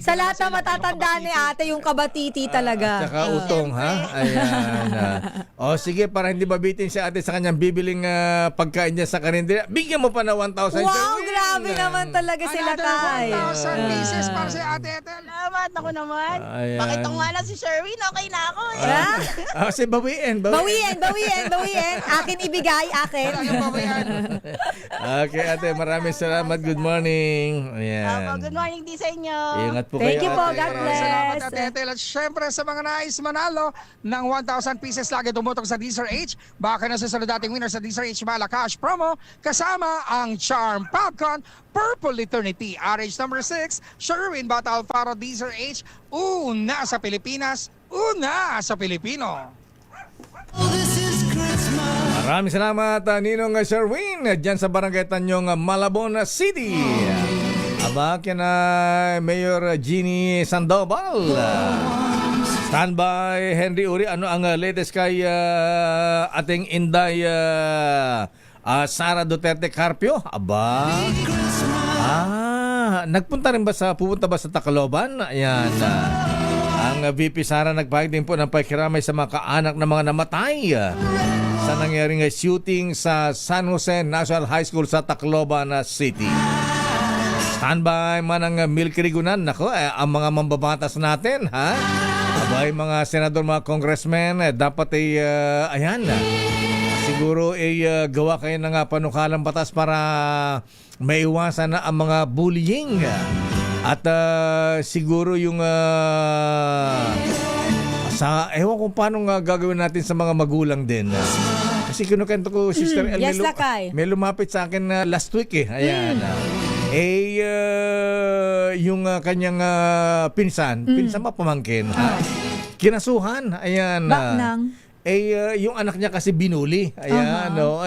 S19: Sa lahat na matatandaan ni ate, yung kabatiti talaga.
S5: Tsaka utong, ha? Ayan. Sige, para hindi mabitin si ate sa kanyang bibiling pagkain niya sa karinderya, bigyan mo pa na 1,000.
S19: Wow, grabe naman talaga sila, Kay.
S21: 1,000 pieces para si Ate Ethel.
S11: Salamat ako naman.
S5: Ayan.
S11: Pakita ko nga lang si Sherwin, okay na ako eh.
S5: Kasi bawiin.
S19: Akin ibigay, akin.
S5: Okay, ate, maraming salamat. Good morning. Ayan.
S11: Good morning din sa inyo.
S5: Ingat po
S19: Thank
S5: kayo,
S19: you po,
S5: ate.
S19: God bless.
S21: Salamat, Ate Ethel. At syempre sa mga nais manalo ng 1,000 pieces lagi tumutok sa DZRH, baka na susunod dating winner sa DZRH Malacash promo kasama ang Charm Popcorn Purple Eternity. RH number 6, Sherwin Bata Alfaro, DZRH, una sa Pilipinas, una sa Pilipino.
S5: Maraming salamat, Ninong Sherwin, dyan sa Barangay Tanyong, Malabon City. Aba, kina Mayor Jeannie Sandoval. Standby, Henry Uri. Ano ang latest kay ating Inday Sara Duterte Carpio? Aba. Pupunta ba sa Tacloban? Ayan. Ang VP Sara nagpahayag din po ng pakikiramay sa mga kaanak ng mga namatay sa nangyaring shooting sa San Jose National High School sa Tacloban City. Standby man ang Milky Rigunan. Nako, ang mga mambabatas natin, ha? Abay, mga senador, mga congressmen, dapat ayan, siguro gawa kayo ng panukalang batas para maiwasan na ang mga bullying. At siguro yung ewan kung paano gagawin natin sa mga magulang din. Kasi kinukento ko, Sister El, may lumapit sa akin last week eh. Ayan. Yung kanyang pinsan ba pamangkin? Kinasuhan. Ayan. yung anak niya kasi binuli. Ayan, no.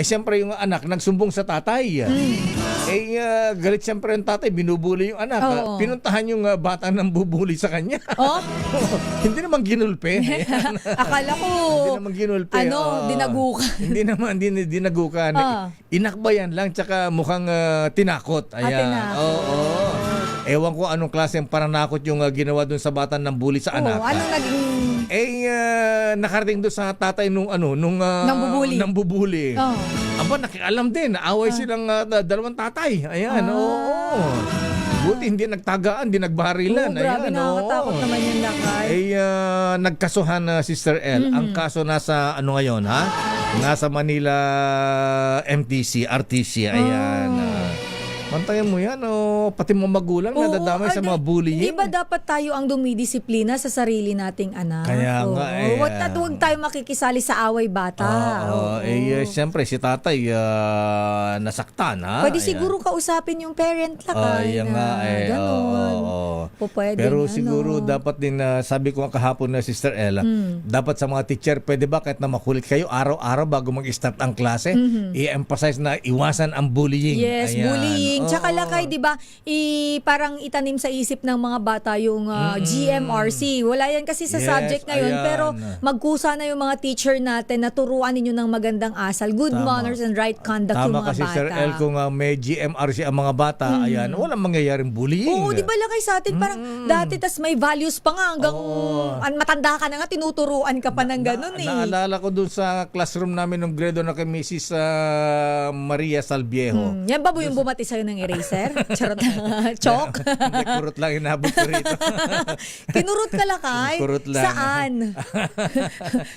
S5: Siyempre yung anak nagsumbong sa tatay. Galit siyempre yung tatay, binubuli yung anak. Pinuntahan yung bata nang bubuli sa kanya. Hindi naman ginulpe.
S19: Akala ko,
S5: hindi naman ginulpe.
S19: Dinagukan.
S5: Hindi naman dinagukan. Inakbayan lang, tsaka mukhang tinakot. Ayan. Ewan ko anong klaseng pananakot yung ginawa dun sa bata ng bully sa anak.
S19: Anong naging...
S5: nakarating doon sa tatay nung bubuli. Aba, nakialam din. Naaway silang dalawang tatay. Ayan, Buti hindi nagtagaan, hindi nagbarilan.
S19: Grabe, nakakatakot naman yung lakay.
S5: Nagkasuhan na Sister L. Ang kaso nasa ngayon, ha? Nasa Manila MTC, RTC. Ayan. Mantayan mo yan, pati mga magulang nadadamay sa mga bullying.
S19: Di ba dapat tayo ang dumidisiplina sa sarili nating anak?
S5: Kaya nga
S19: Huwag tayo makikisali sa away bata.
S5: Siyempre si tatay nasaktan, ha?
S19: Pwede siguro kausapin yung parent lakay
S5: Pero siguro dapat din, sabi ko kahapon na Sister Ella, dapat sa mga teacher, pwede ba kahit na makulit kayo araw-araw bago mag-start ang klase, i-emphasize na iwasan ang bullying.
S19: Yes, bullying. Tsaka lakay, di ba, parang itanim sa isip ng mga bata yung GMRC. Wala yan kasi sa subject ngayon, pero magkusa na yung mga teacher natin na turuan ninyo ng magandang asal, good manners and right conduct yung mga
S5: kasi
S19: bata.
S5: Sir El, kung may GMRC ang mga bata, walang mangyayaring bullying.
S19: Oo, di ba lakay sa atin, parang dati tas may values pa nga hanggang matanda ka na nga, tinuturuan ka pa ng ganun
S5: Naalala ko dun sa classroom namin ng grado na kay Mrs. Maria Salviejo.
S19: Yan ba yung bumati sa'yo ng eraser? Charot na. Chalk?
S5: Hindi, kurot lang inabot ko rito.
S19: Kinurot ka lakay?
S5: Kurot lang.
S19: Saan?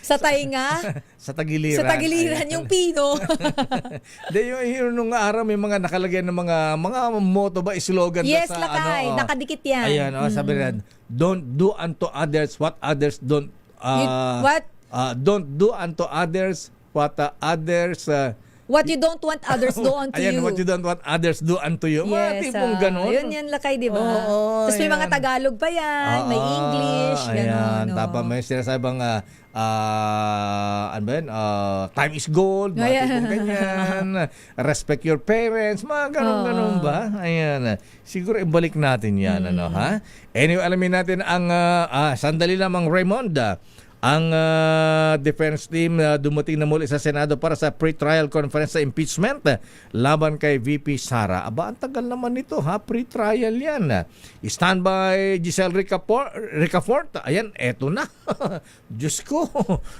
S19: Sa tainga?
S5: Sa tagiliran.
S19: Sa tagiliran, yung pino.
S5: Yung nung araw may mga nakalagay ng mga motto ba, slogan
S19: yes,
S5: sa
S19: lakay. Nakadikit yan.
S5: Ayan, sabi rin, don't do unto others what others don't don't do unto others what others
S19: what you don't want others do unto you.
S5: What you don't want others do unto you.
S19: Yes,
S5: tipong ganon.
S19: Yun yan lakay, di ba? Tapos may mga Tagalog pa yan, may English, ganon.
S5: Tapos may sinasabang time is gold, tipong ganyan. Respect your parents, mga ganon ba? Ayan. Siguro ibalik natin yan, ha? Anyway, alamin natin ang sandali lamang, Raymond. Ang defense team dumating na muli sa Senado para sa pre-trial conference sa impeachment laban kay VP Sara. Aba, ang tagal naman nito, ha? Pre-trial yan. Standby Giselle Ricafort. Ayan, eto na. Diyos ko,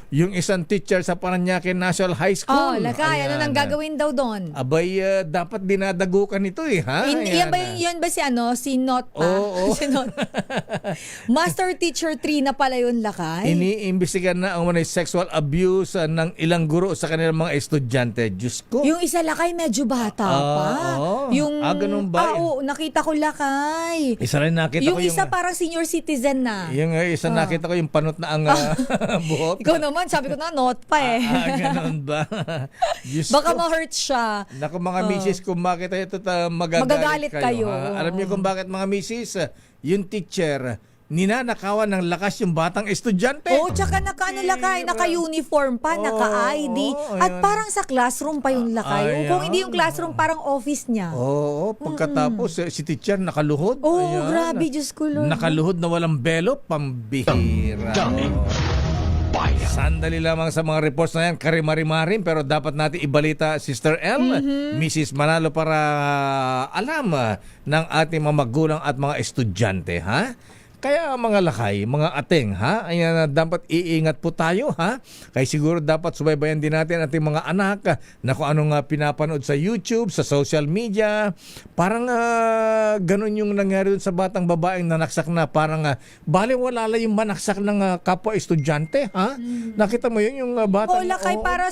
S5: yung isang teacher sa Parañaque National High School.
S19: Lakay, ano nang gagawin daw doon?
S5: Abay, dapat dinadagukan ito, ha?
S19: Yan ba si Not pa? Si Not. Master Teacher 3 na pala yun, lakay?
S5: Iniimbestigan na ang sexual abuse ng ilang guro sa kanilang mga estudyante. Diyos ko.
S19: Yung isa lakay medyo bata pa.
S5: Ganun ba?
S19: Nakita ko lakay.
S5: Isa rin nakita ko
S19: yung isa parang senior citizen na.
S5: Yung isa nakita ko yung panot na ang buhok.
S19: Ikaw naman, sabi ko na not pa
S5: Ganun ba?
S19: Baka ma-hurt siya.
S5: Naku mga misis, kung bakit ito magagalit kayo. Alam niyo kung bakit mga misis? Yung teacher, ninanakawan ng lakas yung batang estudyante.
S19: Tsaka naka-uniform pa, naka-ID. At parang sa classroom pa yung lakay. Kung hindi yung classroom, parang office niya.
S5: Pagkatapos, si teacher nakaluhod.
S19: Grabe, Diyos ko, Lord.
S5: Nakaluhod na walang belo, pambihira. Sandali lamang sa mga reports na yan, karimari-marim, pero dapat natin ibalita, Sister L, Mrs. Manalo, para alam ng ating mga magulang at mga estudyante, ha? Kaya mga lakay, mga ateng, ha? Ayan, dapat iingat po tayo, ha? Kaya siguro dapat subaybayan din natin ating mga anak na kung anong pinapanood sa YouTube, sa social media. Parang ganun yung nangyari dun sa batang babaeng nanaksak na. Parang baliwala lang yung manaksak ng kapwa estudyante, ha? Nakita mo yun, yung batang...
S19: lakay, parang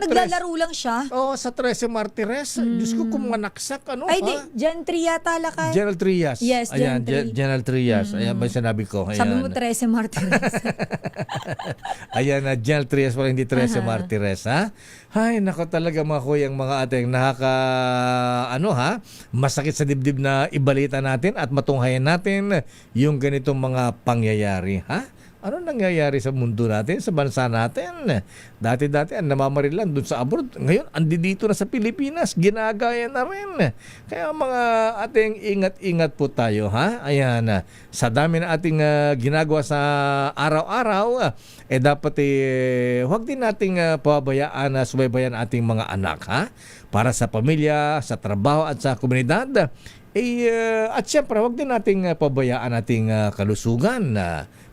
S19: naglalaro lang siya.
S5: Sa 13 Martires. Diyos ko, kung manaksak,
S19: Gen 3 yata, lakay.
S5: General Trias.
S19: Yes, Gen 3.
S5: General Trias. Ayan ba sinabi ko? Ayan.
S19: Sabi mo 13 Martires.
S5: Ayan, General Trias pala, hindi 13 Martires, ha? Ay, nako talaga mga kuyang, mga ateng, masakit sa dibdib na ibalita natin at matunghayan natin yung ganitong mga pangyayari, ha? Ano nangyayari sa mundo natin, sa bansa natin? Dati-dati ang namamarilan doon sa abroad. Ngayon, andi dito na sa Pilipinas. Ginagaya na rin. Kaya mga ating ingat-ingat po tayo, ha? Ayan, sa dami na ating ginagawa sa araw-araw, dapat huwag din nating pabayaan, subaybayan ating mga anak, ha? Para sa pamilya, sa trabaho at sa komunidad. At syempre, huwag din nating pabayaan ating kalusugan.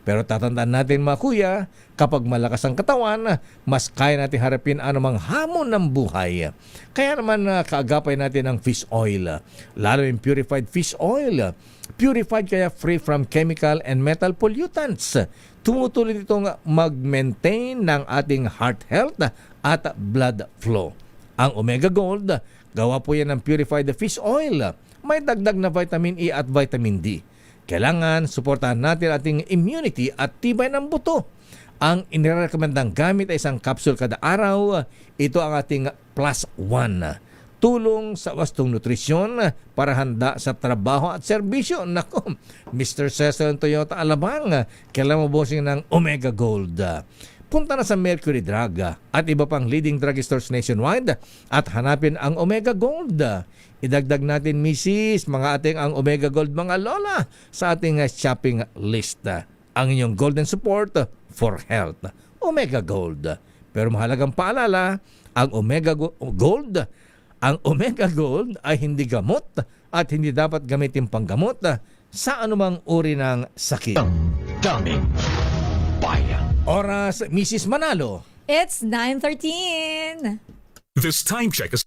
S5: Pero tatandaan natin mga kuya, kapag malakas ang katawan, mas kaya natin harapin anumang hamon ng buhay. Kaya naman kaagapay natin ang fish oil, lalo yung purified fish oil. Purified kaya free from chemical and metal pollutants. Tumutulong itong mag-maintain ng ating heart health at blood flow. Ang Omega Gold, gawa po yan ng purified fish oil. May dagdag na vitamin E at vitamin D. Kailangan suportahan natin ating immunity at tibay ng buto. Ang inirekomendang gamit ay isang capsule kada araw. Ito ang ating plus 1. Tulong sa wastong nutrisyon para handa sa trabaho at serbisyo. Nako, Mr. Cecil Toyota Alabang, kailangan mo bossing ng Omega Gold. Punta na sa Mercury Drug at iba pang leading drugstores nationwide at hanapin ang Omega Gold. Idagdag natin, Mrs., mga ating ang Omega Gold, mga lola, sa ating shopping list. Ang inyong golden support for health. Omega Gold. Pero mahalagang paalala, ang Omega Gold ay hindi gamot at hindi dapat gamitin panggamot sa anumang uri ng sakit.
S4: Daming bayan.
S5: Oras, Mrs. Manalo.
S19: It's 9:13.
S4: This time check is...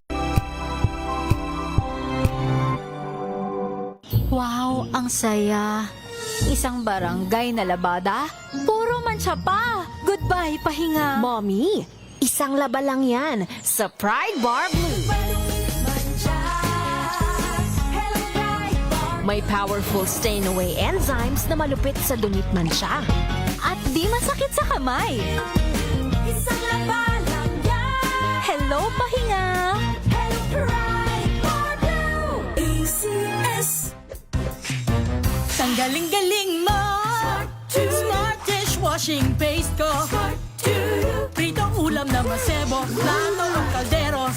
S1: Wow, ang saya. Isang barangay na labada, puro mancha pa. Goodbye, pahinga.
S2: Mommy, isang laba lang yan sa Pride Bar Blue. May powerful stain-away enzymes na malupit sa dunit mancha.
S1: At di masakit sa kamay. Isang laba lang yan. Hello, pahinga. Hello, Pride Bar Blue. ACS.
S10: Tanggaling-galing mo. Smart dishwashing paste ko. Pritong ulam na masebo. Plato ng kaldero.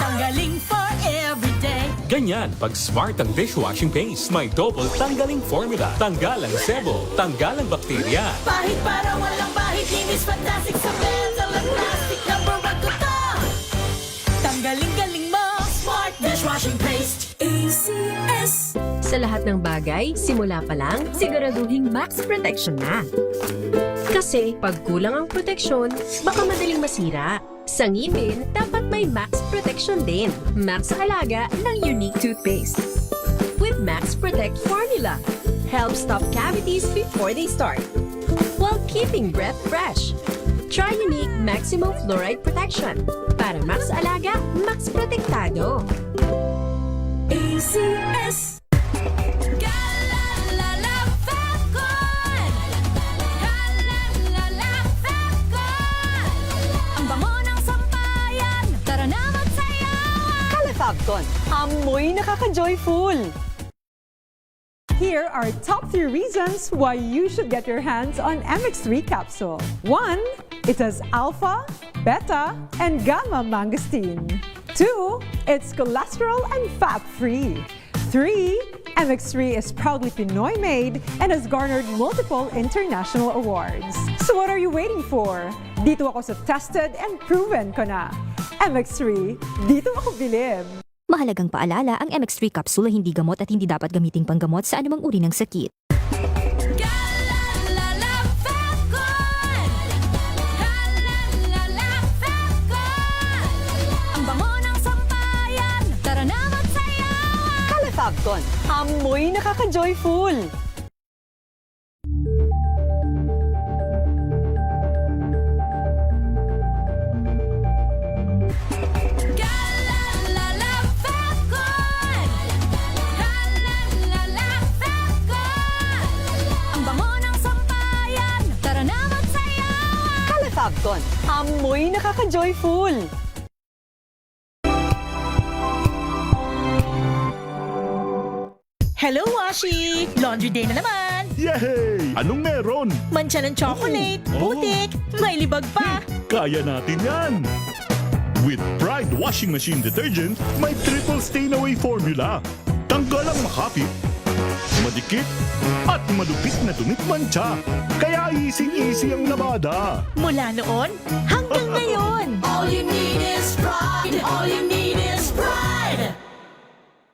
S10: Tanggaling for everyday.
S12: Ganyan pag smart ang dishwashing paste. May double tanggaling formula. Tanggal ang sebo. Tanggal ang bakterya.
S10: Pahit para walang bahid. Linis fantastic sa metal at plastic. Number 1 ko to. Tanggaling-galing mo. Smart dishwashing paste. ACS.
S2: Sa lahat ng bagay, simula pa lang, siguraduhing max protection na. Kasi pag kulang ang proteksyon, baka madaling masira. Sa ngipin, dapat may max protection din. Max sa alaga ng unique toothpaste. With Max Protect formula, helps stop cavities before they start, while keeping breath fresh. Try unique maximum fluoride protection. Para max alaga, max protektado.
S10: ACS.
S8: Fabcon, amoy nakaka-joyful!
S14: Here are top 3 reasons why you should get your hands on MX3 capsule. 1. It has alpha, beta, and gamma mangosteen. 2. It's cholesterol and fat-free. 3. MX3 is proudly Pinoy made and has garnered multiple international awards. So what are you waiting for? Dito ako sa tested and proven ko na. MX3, dito ako bilib.
S1: Mahalagang paalala, ang MX3 capsule ay hindi gamot at hindi dapat gamiting panggamot sa anumang uri ng sakit.
S10: Ang bango ng sampayan, tara na magsayawan!
S8: Calefabcon, amoy nakaka-joyful! Fabcon, amoy nakaka-joyful!
S10: Hello, Washi! Laundry day na naman!
S13: Yay! Anong meron?
S22: Mancha ng chocolate, putik, may libag pa.
S13: Kaya natin yan! With Pride Washing Machine Detergent, may triple stain-away formula. Tanggal ang makapit, madikit, at malupit na dumit mancha. Kaya easy-easy ang labada.
S22: Mula noon hanggang ngayon.
S15: All you need is pride. All you need is pride.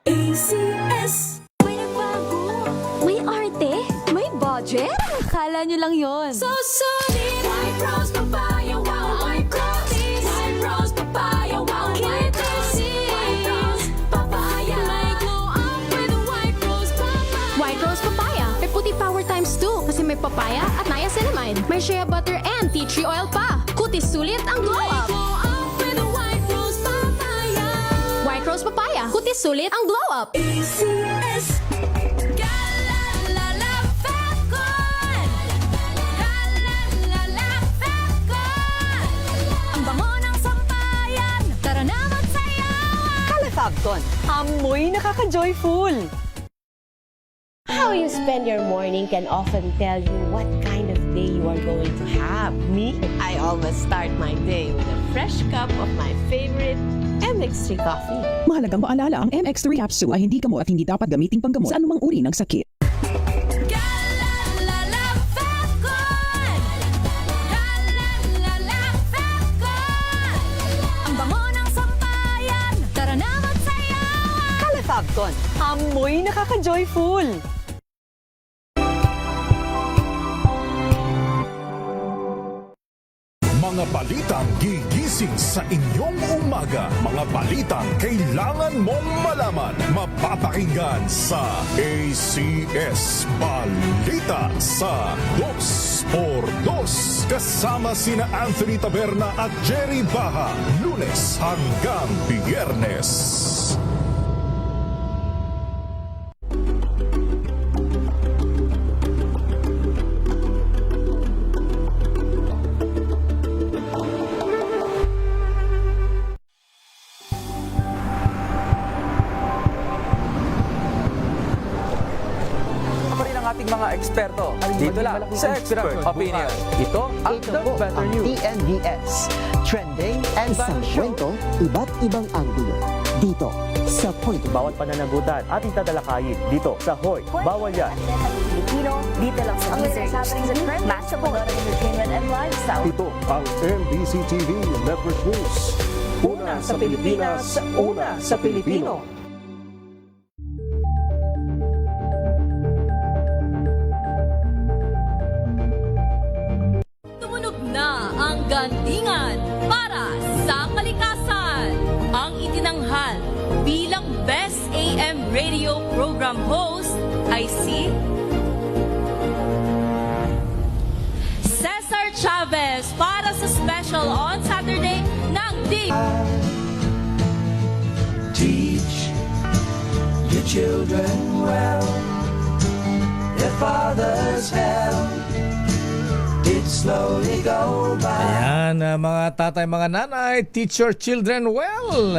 S10: ACS. May nagbago. May arte. May budget. Akala nyo lang yon. So solid. White Rose Papaya. Wow, white promise. White Rose Papaya. Wow, white promise. White Rose Papaya. May glow up with White Rose Papaya.
S23: White Rose Papaya. May puti power times 2 kasi may papaya at niacinamide. May shea butter and tea tree oil pa. Kutis sulit ang glow up.
S10: Glow up with White Rose Papaya.
S23: White Rose Papaya. Kutis sulit ang glow up.
S10: ACS. Galalala Falcon. Galalala Falcon. Ang bango ng sampayan. Tara na magsayawan.
S8: Califabcon, amoy nakaka-joyful.
S24: How you spend your morning can often tell you what kind of day you are going to have. Me, I always start my day with a fresh cup of my favorite MX3 coffee.
S25: Mahalagang paalala, ang MX3 capsule ay hindi gamot at hindi dapat gamiting panggamot sa anumang uri ng sakit.
S10: Galalala Falcon. Galalala Falcon. Ang bango ng sampayan. Tara na magsayawan.
S8: Califabcon, amoy nakaka-joyful.
S4: Mga balitang gigising sa inyong umaga. Mga balitang kailangan mong malaman. Mapapakinggan sa ACS Balita sa 2x2. Kasama sina Anthony Taberna at Jerry Baha. Lunes hanggang Biyernes.
S26: ating mga eksperto. Dito lang sa Expert Opinion. Ito ang The Better News.
S6: TNVS. Trending and isang kwento, iba't ibang anggulo. Dito sa Point.
S7: Bawat pananagutan ating tatalakayin dito sa Hoy. Bawal yan.
S8: Filipino, dito lang sa research. Match up entertainment and lifestyle.
S9: Ito ang NBC TV Network News. Una sa Pilipinas, una sa Pilipino.
S10: Tumunog na ang gandingan para sa kalikasan. Ang itinanghal bilang Best AM Radio Program Host ay si Cesar Chavez para sa special on Saturday ng Day.
S15: Teach your children well. Their father's help. It slowly go by.
S5: Ayan, mga tatay, mga nanay, teach your children well.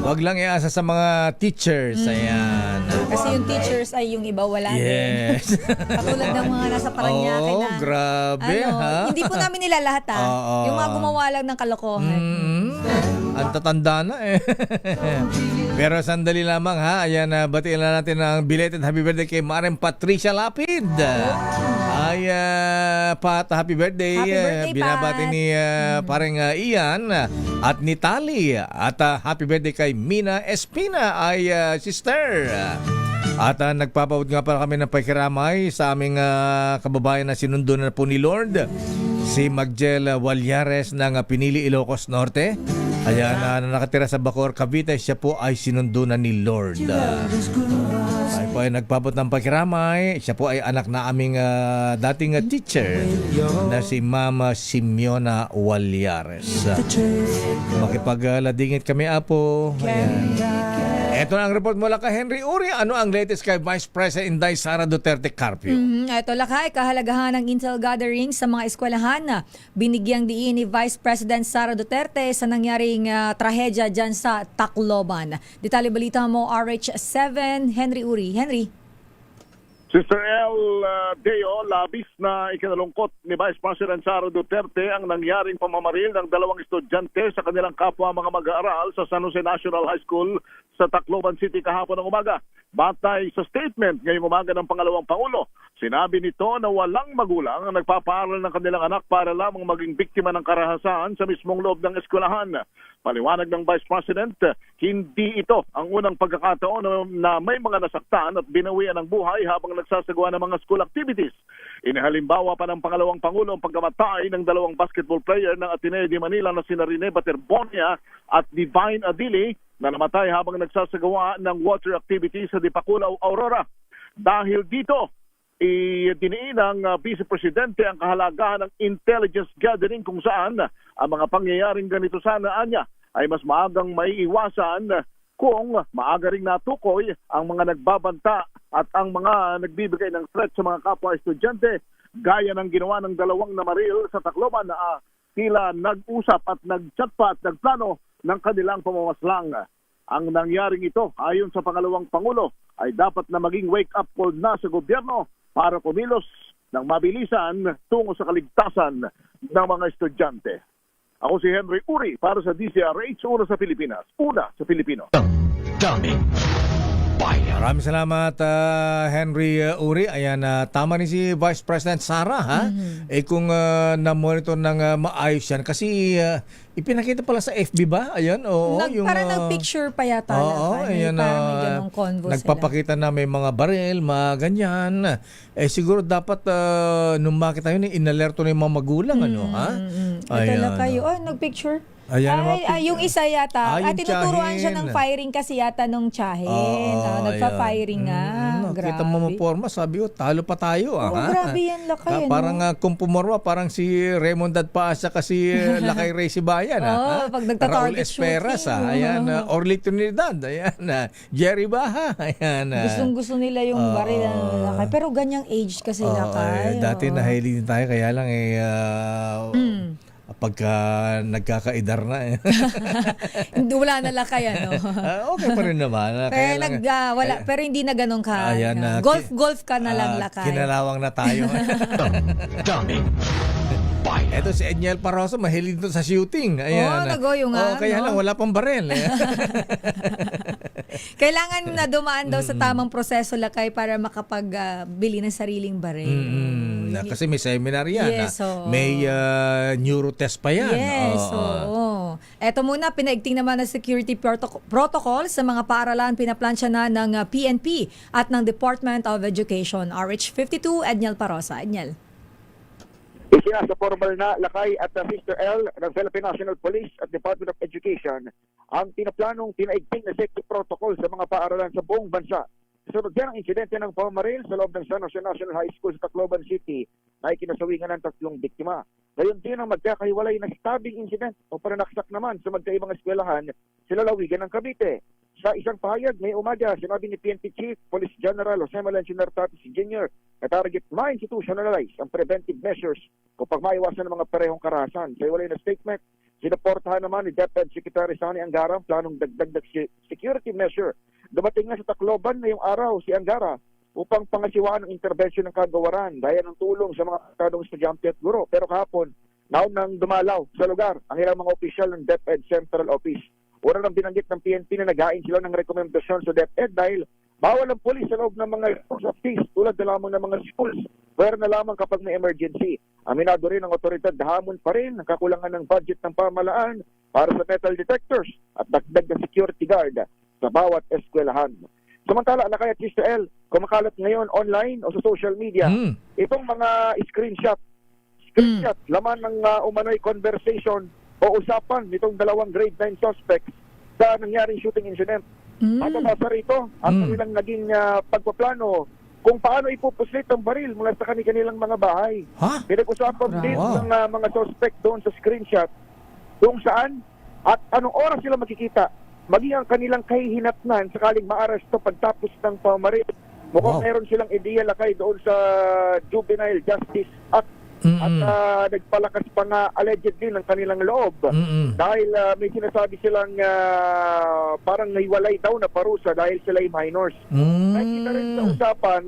S5: Huwag lang iasa sa mga teachers. Ayan.
S19: Kasi yung teachers ay yung iba wala
S5: Yes.
S19: Katulad ng mga nasa Paranaque na.
S5: Grabe, ha?
S19: Hindi po namin nila lahat, ha?
S5: Oo.
S19: Yung mga gumawa lang ng kalokohan.
S5: Ang tatanda na eh. Pero sandali lamang ha. Ayan, batiin na natin ang belated happy birthday kay Maren Patricia Lapid. Ay, Pat, happy birthday.
S19: Happy birthday,
S5: Binabati
S19: Pat.
S5: ni parang Ian at ni Tali. At happy birthday kay Mina Espina ay sister. At nagpapawad nga pala kami ng pakiramay sa aming kababayan na sinundo na po ni Lord. Si Magjel Walyares ng Pinili, Ilocos Norte. Ayan, na nakatira sa Bacoor, Cavite. Siya po ay sinundo na ni Lord. Ay po ay nagpapot ng pakiramay. Siya po ay anak na aming dating teacher na si Mama Simeona Walyares. Makipagladingit kami, Apo. Ayan. Ito na ang report mula kay Henry Uri. Ano ang latest kay Vice President Inday Sara Duterte Carpio?
S19: Ito lakay, kahalagahan ng intel gathering sa mga eskwelahan. Binigyang diin ni Vice President Sara Duterte sa nangyaring trahedya dyan sa Tacloban. Detalye balita mo, RH7, Henry Uri. Henry?
S3: Sister El Deo, labis na ikinalungkot ni Vice President Sara Duterte ang nangyaring pamamaril ng dalawang estudyante sa kanilang kapwa mga mag-aaral sa San Jose National High School sa Tacloban City kahapon ng umaga. Batay sa statement ngayong umaga ng pangalawang Pangulo, sinabi nito na walang magulang ang nagpapaaral ng kanilang anak para lamang maging biktima ng karahasan sa mismong loob ng eskwelahan. Paliwanag ng Vice President, hindi ito ang unang pagkakataon na may mga nasaktan at binawian ng buhay habang nagsasagawa ng mga school activities. Inihalimbawa pa ng pangalawang Pangulo ang pagkamatay ng dalawang basketball player ng Ateneo de Manila na sina Rene Baterbonia at Divine Adili na namatay habang nagsasagawa ng water activities sa Dipakulaw, Aurora. Dahil dito, idiniin ng Vice Presidente ang kahalagahan ng intelligence gathering kung saan ang mga pangyayaring ganito sana anya ay mas maagang maiiwasan kung maaga ring natukoy ang mga nagbabanta at ang mga nagbibigay ng threat sa mga kapwa estudyante gaya ng ginawa ng dalawang namaril sa Tacloban na tila nag-usap at nag-chat pa at nagplano ng kanilang pamamaslang. Ang nangyaring ito, ayon sa pangalawang Pangulo, ay dapat na maging wake-up call na sa gobyerno para kumilos ng mabilisan tungo sa kaligtasan ng mga estudyante. Ako si Henry Uri para sa DCRH, una sa Pilipinas, una sa Pilipino.
S5: Maraming salamat, Henry Uri. Ayan, tama ni si Vice President Sara, ha? Kung na-monitor ng maayos yan. Kasi ipinakita pala sa FB ba? Ayan, oo.
S19: Parang nag-picture pa yata.
S5: Ayan,
S19: parang may ganong convo
S5: nagpapakita na may mga baril, mga ganyan. Siguro dapat nung makita yun, inalerto na yung mga magulang, ano, ha?
S19: Ayan. Kayo, nag-picture? Yung isa yata. At tinuturuan siya ng firing kasi yata nung tsahin. Nagpa-firing nga. Grabe.
S5: Kita mo maporma, sabi ko, talo pa tayo.
S19: Grabe yan, Lakay.
S5: Parang kung pumorma, parang si Raymond Dadpaasa kasi Lakay Ray Sibayan.
S19: Pag nagta-target
S5: Raul Esperas. Ayan, Orly Trinidad. Ayan, Jerry Baha. Ayan.
S19: Gustong-gusto nila yung baril ng Lakay. Pero ganyang age kasi Lakay.
S5: Dati nahilig tayo, kaya lang pagka nagkakaedar na
S19: wala na Lakay, ano.
S5: Okay pa rin naman.
S19: Pero hindi na ganun ka.
S5: Ayan,
S19: golf ka na lang, Lakay.
S5: Kinalawang na tayo. Ito si Edniel Paroso, mahilig doon sa shooting. Ayan.
S19: Nagoyo nga.
S5: Kaya lang, wala pang baril.
S19: Kailangan na dumaan daw sa tamang proseso, Lakay, para makapagbili ng sariling baril.
S5: Kasi may seminar yan.
S19: Yes,
S5: may neurotest pa yan.
S19: Yes, Eto muna, pinaigting naman ng security protocol sa mga paaralan, pinaplansya na ng PNP at ng Department of Education. RH52, Edniel Parosa. Edniel.
S11: Isinasa formal na Lakay at Sister L ng Philippine National Police at Department of Education ang pinaplanong pinaigting na safety protocol sa mga paaralan sa buong bansa. Sunod yan ang insidente ng pamamaril sa loob ng San Jose National High School sa Tacloban City na ikinasawigan ng 3 biktima. Gayon din ang magkakahiwalay na stabbing incident o pananaksak naman sa magkaibang eskwelahan sa lalawigan ng Cavite. Sa isang pahayag ngayong umaga, sinabi ni PNP Chief Police General Jose Malencio Nartatis Jr. na target ma-institutionalize ang preventive measures upang maiwasan ng mga parehong karahasan. Sa iwalay na statement, sinuportahan naman ni DepEd Secretary Sani Angara ang planong dagdag security measure. Dumating na sa Tacloban ngayong araw si Angara upang pangasiwaan ang intervention ng kagawaran dahil ng tulong sa mga kadong estudyante at guro. Pero kahapon, naon nang dumalaw sa lugar ang ilang mga opisyal ng DepEd Central Office. Una nang binanggit ng PNP na nag-ain sila ng rekomendasyon sa DepEd dahil bawal ang pulis sa loob ng mga office tulad na lamang ng mga schools. Pwera na lamang kapag may emergency. Aminado rin ang otoridad na hamon pa rin ang kakulangan ng budget ng pamahalaan para sa metal detectors at dagdag na security guard sa bawat eskwelahan. Samantala, Lakay at Sister L, kumakalat ngayon online o sa social media, itong mga screenshot, laman ng umano'y conversation o usapan nitong dalawang grade 9 suspects sa nangyaring shooting incident. At nasa rito, ang kanilang naging pagpaplano kung paano ipupuslit ang baril mula sa kanilang mga bahay. Pinag-usapan din ng mga suspect doon sa screenshot kung saan at anong oras sila makikita maging ang kanilang kahihinatnan sakaling maaresto pagtapos ng pamamaril. Mukhang meron silang ideya, Lakay, doon sa Juvenile Justice Act at nagpalakas pa nga allegedly ng kanilang loob dahil may sinasabi silang parang naiwalay daw na parusa dahil sila ay minors. Nakikita rin sa usapan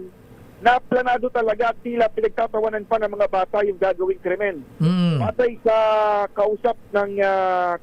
S11: na planado talaga at tila pinagtatawanan pa ng mga bata yung gagawing krimen. Batay sa kausap ng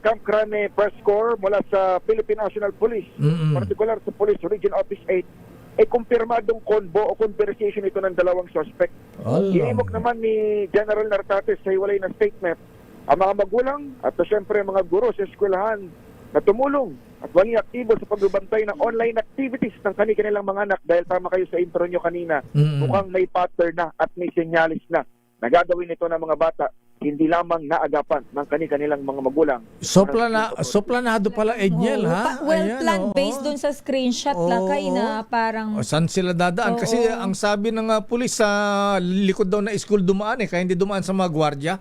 S11: Camp Crame Press Corps mula sa Philippine National Police, particular sa Police Region Office 8, kumpirmadong konbo o conversation ito ng dalawang suspect. Iimok naman ni General Nartates sa hiwalay na statement ang mga magulang at syempre mga guro sa eskwelahan na tumulong at maging aktibo sa pagbabantay ng online activities ng kanilang mga anak dahil tama kayo sa intro nyo kanina, mukhang may pattern na at may senyalis na gagawin ito ng mga bata, hindi lamang naagapan ng kanilang mga magulang.
S5: So planado pala, Edniel, ha?
S19: Well-planned based dun sa screenshot lakay na parang...
S5: Saan sila dadaan? Kasi ang sabi ng pulis sa likod daw na school dumaan kaya hindi dumaan sa mga gwardiya.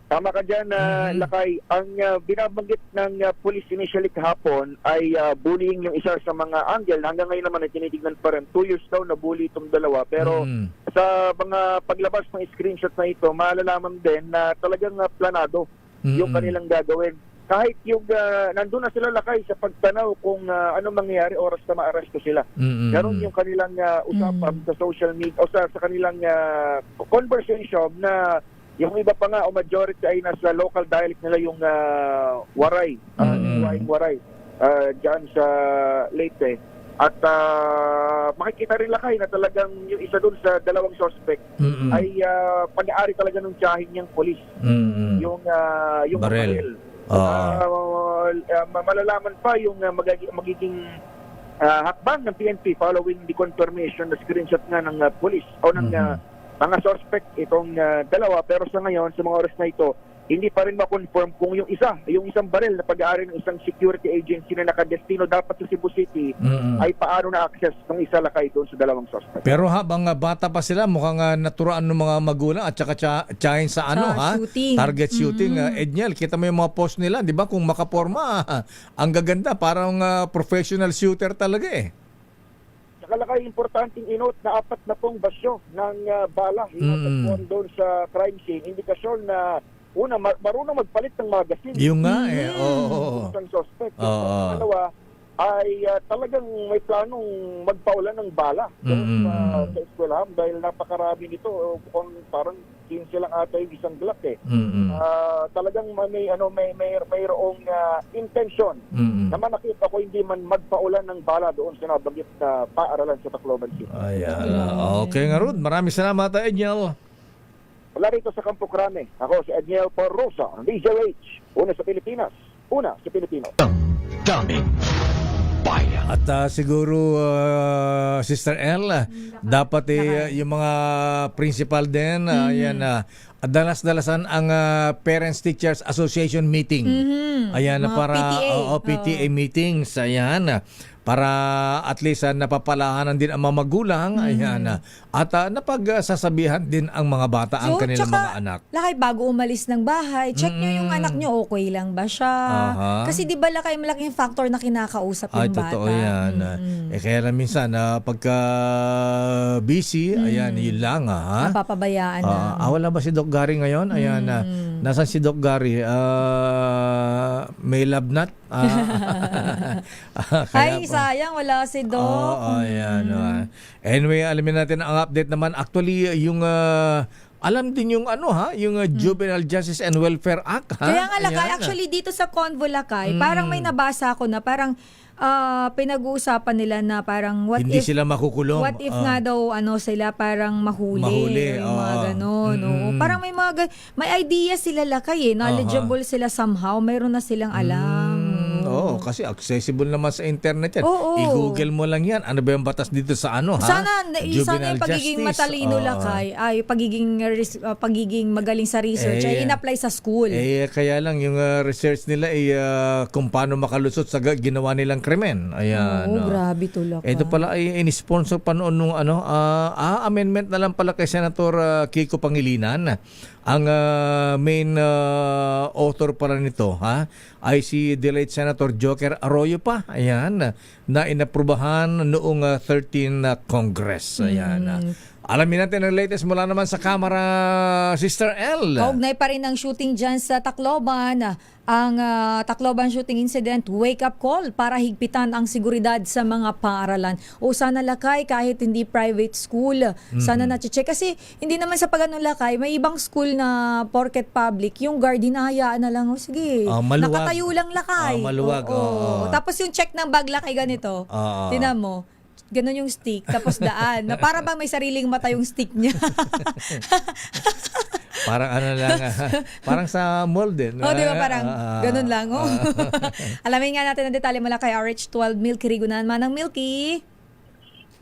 S11: Tama ka dyan, Lakay. Ang binabanggit ng police initially kahapon ay bullying yung isa sa mga angle. Hanggang ngayon naman ay tinitignan pa rin. 2 years daw na bully itong dalawa. Pero sa mga paglabas ng screenshot na ito, malalaman din na talagang planado yung kanilang gagawin. Kahit yung nandun na sila, Lakay, sa pagtanaw kung ano mangyayari oras na ma-arresto sila. Ganon yung kanilang usapan sa social media o sa kanilang conversation na yung iba pa nga o majority ay nasa local dialect nila yung Waray, Waray dyan sa Leyte. At makikita rin Lakay na talagang yung isa dun sa dalawang suspect ay pag-aari talaga ng tiyahin niyang polis. Yung baril. Malalaman pa yung magiging hakbang ng PNP following the confirmation na screenshot nga ng polis o ng mga suspect itong dalawa, pero sa ngayon, sa mga oras na ito, hindi pa rin ma-confirm kung yung isang baril na pag-aari ng isang security agency na nakadestino dapat sa Cebu City ay paano na-access ng isa Lakay doon sa dalawang suspect.
S5: Pero habang bata pa sila, mukhang naturaan ng mga magulang at saka tsahin sa
S19: shooting.
S5: Target shooting. Edniel, kita mo yung mga post nila, di ba? Kung makaporma, ang gaganda, parang professional shooter talaga
S11: Saka Lakay, importanteng inote na 40 basyo ng bala hinatagpuan doon sa crime scene. Indikasyon na una, marunong magpalit ng magazine.
S5: Yung nga
S11: Isang suspect. Dalawa ay talagang may planong magpaulan ng bala sa eskwelahan dahil napakarami nito. Parang 15 lang ata yung isang glock talagang mayroong intention na nakita ko hindi man magpaulan ng bala doon sa nabanggit na paaralan sa Tacloban City.
S5: Okay nga Rod, maraming salamat Edniel.
S11: Wala rito sa Campo Crame. Ako si Edniel Porrosa, DZH. Una sa Pilipinas, una sa Pilipino.
S5: Daming bayan. At siguro Sister L, dapat yung mga principal din dalas-dalasan ang Parents Teachers Association meeting. Ayan
S19: Mga
S5: para
S19: PTA.
S5: PTA meetings. Ayan para at least napapalahanan din ang mga magulang. Ayan at napagsasabihan din ang mga bata ang kanilang mga anak.
S19: Lakay, bago umalis ng bahay, check nyo yung anak nyo, okay lang ba siya? Kasi di ba Lakay, malaking factor na kinakausap yung bata.
S5: Totoo yan. Kaya na minsan, pagka busy, ayan, yun lang.
S19: Napapabayaan na.
S5: Wala ba si Doc Gary ngayon? Ayan, nasan si Doc Gary? May love nut?
S19: Ay, sayang, wala si Doc.
S5: Ayan. Anyway, alamin natin ang update naman. Actually, yung alam din yung yung Juvenile Justice and Welfare Act.
S19: Kaya nga Lakay, actually dito sa Convo Lakay, parang may nabasa ko na parang pinag-uusapan nila na parang
S5: hindi sila makukulong.
S19: What if nga daw sila parang mahuli yung mga ganon. Parang may idea sila Lakay knowledgeable sila somehow, mayroon na silang alam.
S5: Kasi accessible naman sa internet yan.
S19: Oo.
S5: I-google mo lang yan. Ano ba yung batas dito sa
S19: Sana
S5: Juvenile
S19: yung pagiging
S5: Justice.
S19: matalino Lakay, ay pagiging magaling sa research ay in-apply sa school.
S5: Kaya lang yung research nila kung paano makalusot sa ginawa nilang krimen. Ayan.
S19: Grabe to Lakay.
S5: Ito pala ay in-sponsor pa noon nung amendment na lang pala kay Senator Kiko Pangilinan. Ang main author pala nito ay si delayed Senator Joker Arroyo pa. Ayan, na inaprubahan noong 13 Congress. Ayan. Alamin natin ang latest mula naman sa kamera, Sister L.
S19: Kaugnay pa rin ang shooting dyan sa Tacloban. Ang Tacloban shooting incident, wake-up call para higpitan ang seguridad sa mga paaralan. O sana lakay kahit hindi private school. Sana na-check. Kasi hindi naman sa pagganong lakay, may ibang school na porket public, yung guard hinahayaan na lang, sige,
S5: maluwag.
S19: nakatayo lang lakay.
S5: Maluwag.
S19: Tapos yung check ng bag lakay ganito. Tinan mo. Ganon yung stick, tapos daan. Na para bang may sariling mata yung stick niya.
S5: Parang ano lang, parang sa mall din.
S19: Di ba parang ganun lang. Alamin nga natin ang detalye mula kay RH12 Milky Rigunan. Manang Milky.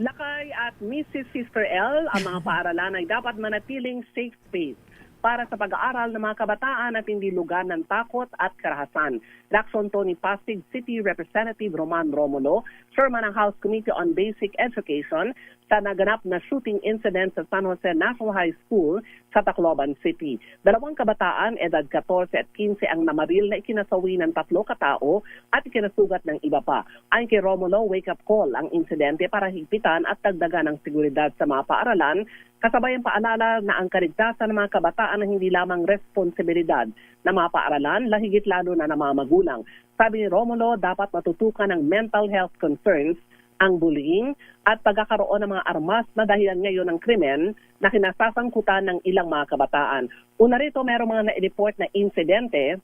S12: Lakay at Mrs. Sister L, ang mga paaralan ay dapat manatiling safe space para sa pag-aaral ng mga kabataan at hindi lugar ng takot at karahasan. Lacson Tony Pasig City Representative Roman Romulo, Chairman ng House Committee on Basic Education, sa naganap na shooting incident sa San Jose National High School sa Tacloban City. 2 kabataan, edad 14 at 15 ang namaril na ikinasawi ng 3 katao at ikinasugat ng iba pa. Ayon kay Romulo, wake-up call ang insidente para higpitan at dagdagan ang seguridad sa mga paaralan, kasabay ang paalala na ang kaligtasan ng mga kabataan na hindi lamang responsibilidad ng mga paaralan, lahigit lalo na ng mga magulang. Sabi ni Romulo, dapat matutukan ng mental health concerns ang bullying at pagkakaroon ng mga armas na dahilan ngayon ng krimen na kinasasangkutan ng ilang mga kabataan. Una rito, merong mga na-report na insidente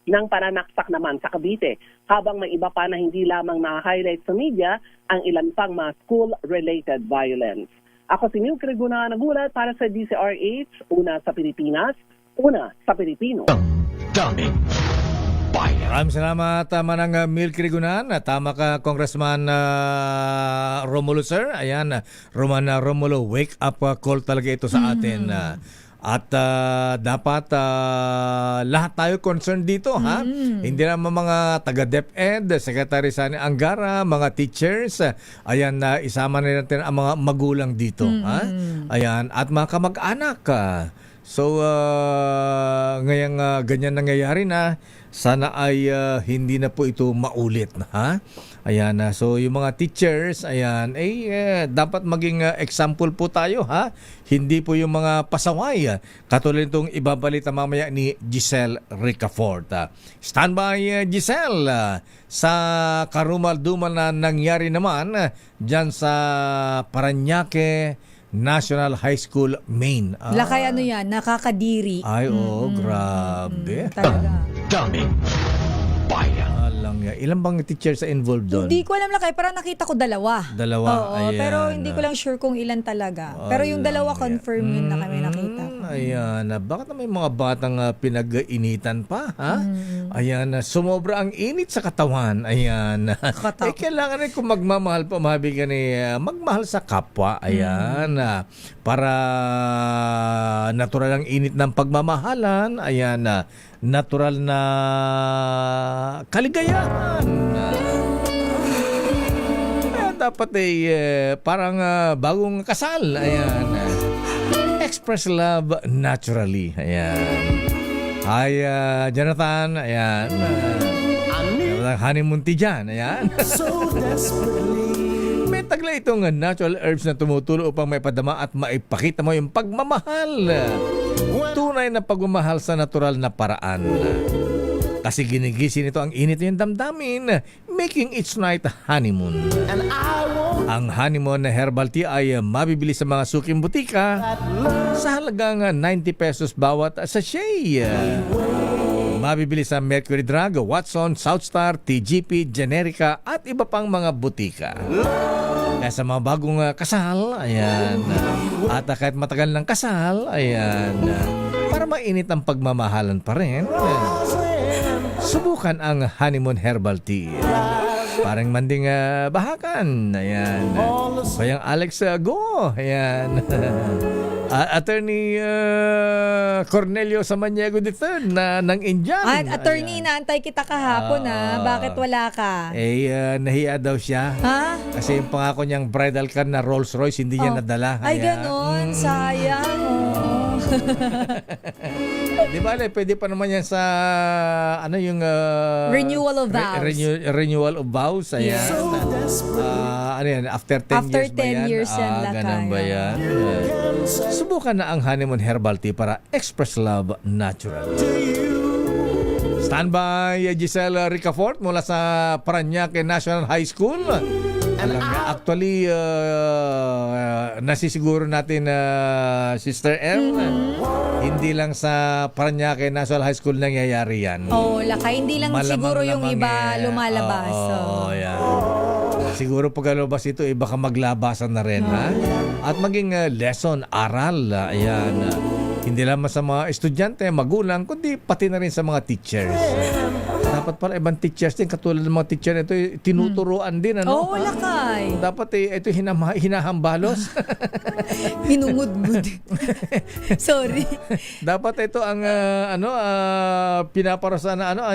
S12: ng pananaksak naman sa Cavite, habang may iba pa na hindi lamang na-highlight sa media ang ilan pang mga school-related violence. Ako si Milky Rigunan, nagulat para sa DCRH, una sa Pilipinas, una sa Pilipino.
S5: Maraming salamat, Manang Milky Rigunan. Tama ka, Congressman Romulo, sir. Ayan, Romulo, wake up call talaga ito sa atin. At dapat lahat tayo concerned dito, ha? Hindi naman mga taga-DepEd, Secretary Sani Angara, mga teachers. Ayan, isama na natin ang mga magulang dito, ha? Ayan, at mga kamag-anak. So, ngayong ganyan nangyayari na, sana ay hindi na po ito maulit, ha? Ayan, so yung mga teachers, ayan, dapat maging example po tayo, ha? Hindi po yung mga pasaway. Katulad itong ibabalita mamaya ni Giselle Ricafort. Stand by, Giselle, sa karumal-dumal na nangyari naman dyan sa Parañaque National High School, Maine.
S19: Lakay ano yan, nakakadiri.
S5: Ay, grabe.
S19: Talaga.
S13: Daming bayan.
S5: Ilan bang teachers sa involved doon?
S19: Hindi ko alam lakay, pero nakita ko dalawa.
S5: Dalawa, ayan.
S19: Pero hindi ko lang sure kung ilan talaga. Pero yung dalawa confirm yun na kami nakita.
S5: Ayan, bakit may mga batang pinag-initan pa, ha? Ayan, sumobra ang init sa katawan. Ayan. Kailangan rin kung magmamahal pa, mabigan magmahal sa kapwa. Ayan. Para natural ang init ng pagmamahalan. Ayan, natural na kaligayahan. Ayan, dapat parang bagong kasal. Ayan. Express love naturally. Ayan. Hi, Jonathan. Ayan. Honeymoon tea dyan. Ayan. May taglay itong natural herbs na tumutulo upang maipadama at maipakita mo yung pagmamahal. Tunay na pagmamahal sa natural na paraan. Kasi ginigising nito ang init ng damdamin, making its night honeymoon. Ang honeymoon na herbal tea ay mabibili sa mga suking butika sa halagang 90 pesos bawat sachet. Mabibili sa Mercury Drug, Watson, Southstar, TGP, Generica at iba pang mga butika. Kaya sa mga bagong kasal, ayan, at kahit matagal ng kasal, ayan, para mainit ang pagmamahalan pa rin, subukan ang honeymoon herbal tea. Parang manding bahakan. Ayan. Bayang Alex Go. Ayan. Attorney Cornelio Samaniego III na ng Indian.
S19: Attorney, naantay kita kahapon Bakit wala ka?
S5: Nahiya daw siya.
S19: Ha?
S5: Kasi yung pangako niyang bridal car na Rolls Royce hindi niya nadala.
S19: Ay, ganon. Sayang.
S5: Di ba, pwede pa naman yan sa renewal of vows.
S19: Renewal of vows.
S5: Ayan. ano yan, after 10
S19: After
S5: years ba
S19: 10
S5: yan?
S19: years yan, Lakay.
S5: Ganun ba yan? Subukan na ang honeymoon herbal tea para express love natural. Standby Giselle Ricafort mula sa Parañaque National High School. Alam nga, actually, nasisiguro natin Sister M, hindi lang sa Parañaque National High School nangyayari yan.
S19: Oo, Lakay. Hindi lang
S5: Malamang
S19: siguro yung
S5: namang
S19: iba lumalabas.
S5: Oo, yan. Siguro pagkalabas ito, baka maglabasan na rin, ha? At maging lesson, aral, ayan. Hindi lamang sa mga estudyante, magulang, kundi pati na rin sa mga teachers. Dapat pala ibang teachers din, katulad ng mga teacher ito, tinuturuan din, ano?
S19: Oo, Lakay.
S5: Dapat ito hinahambalos.
S19: Hinungudgud. Sorry.
S5: Dapat ito ang pinaparusahan na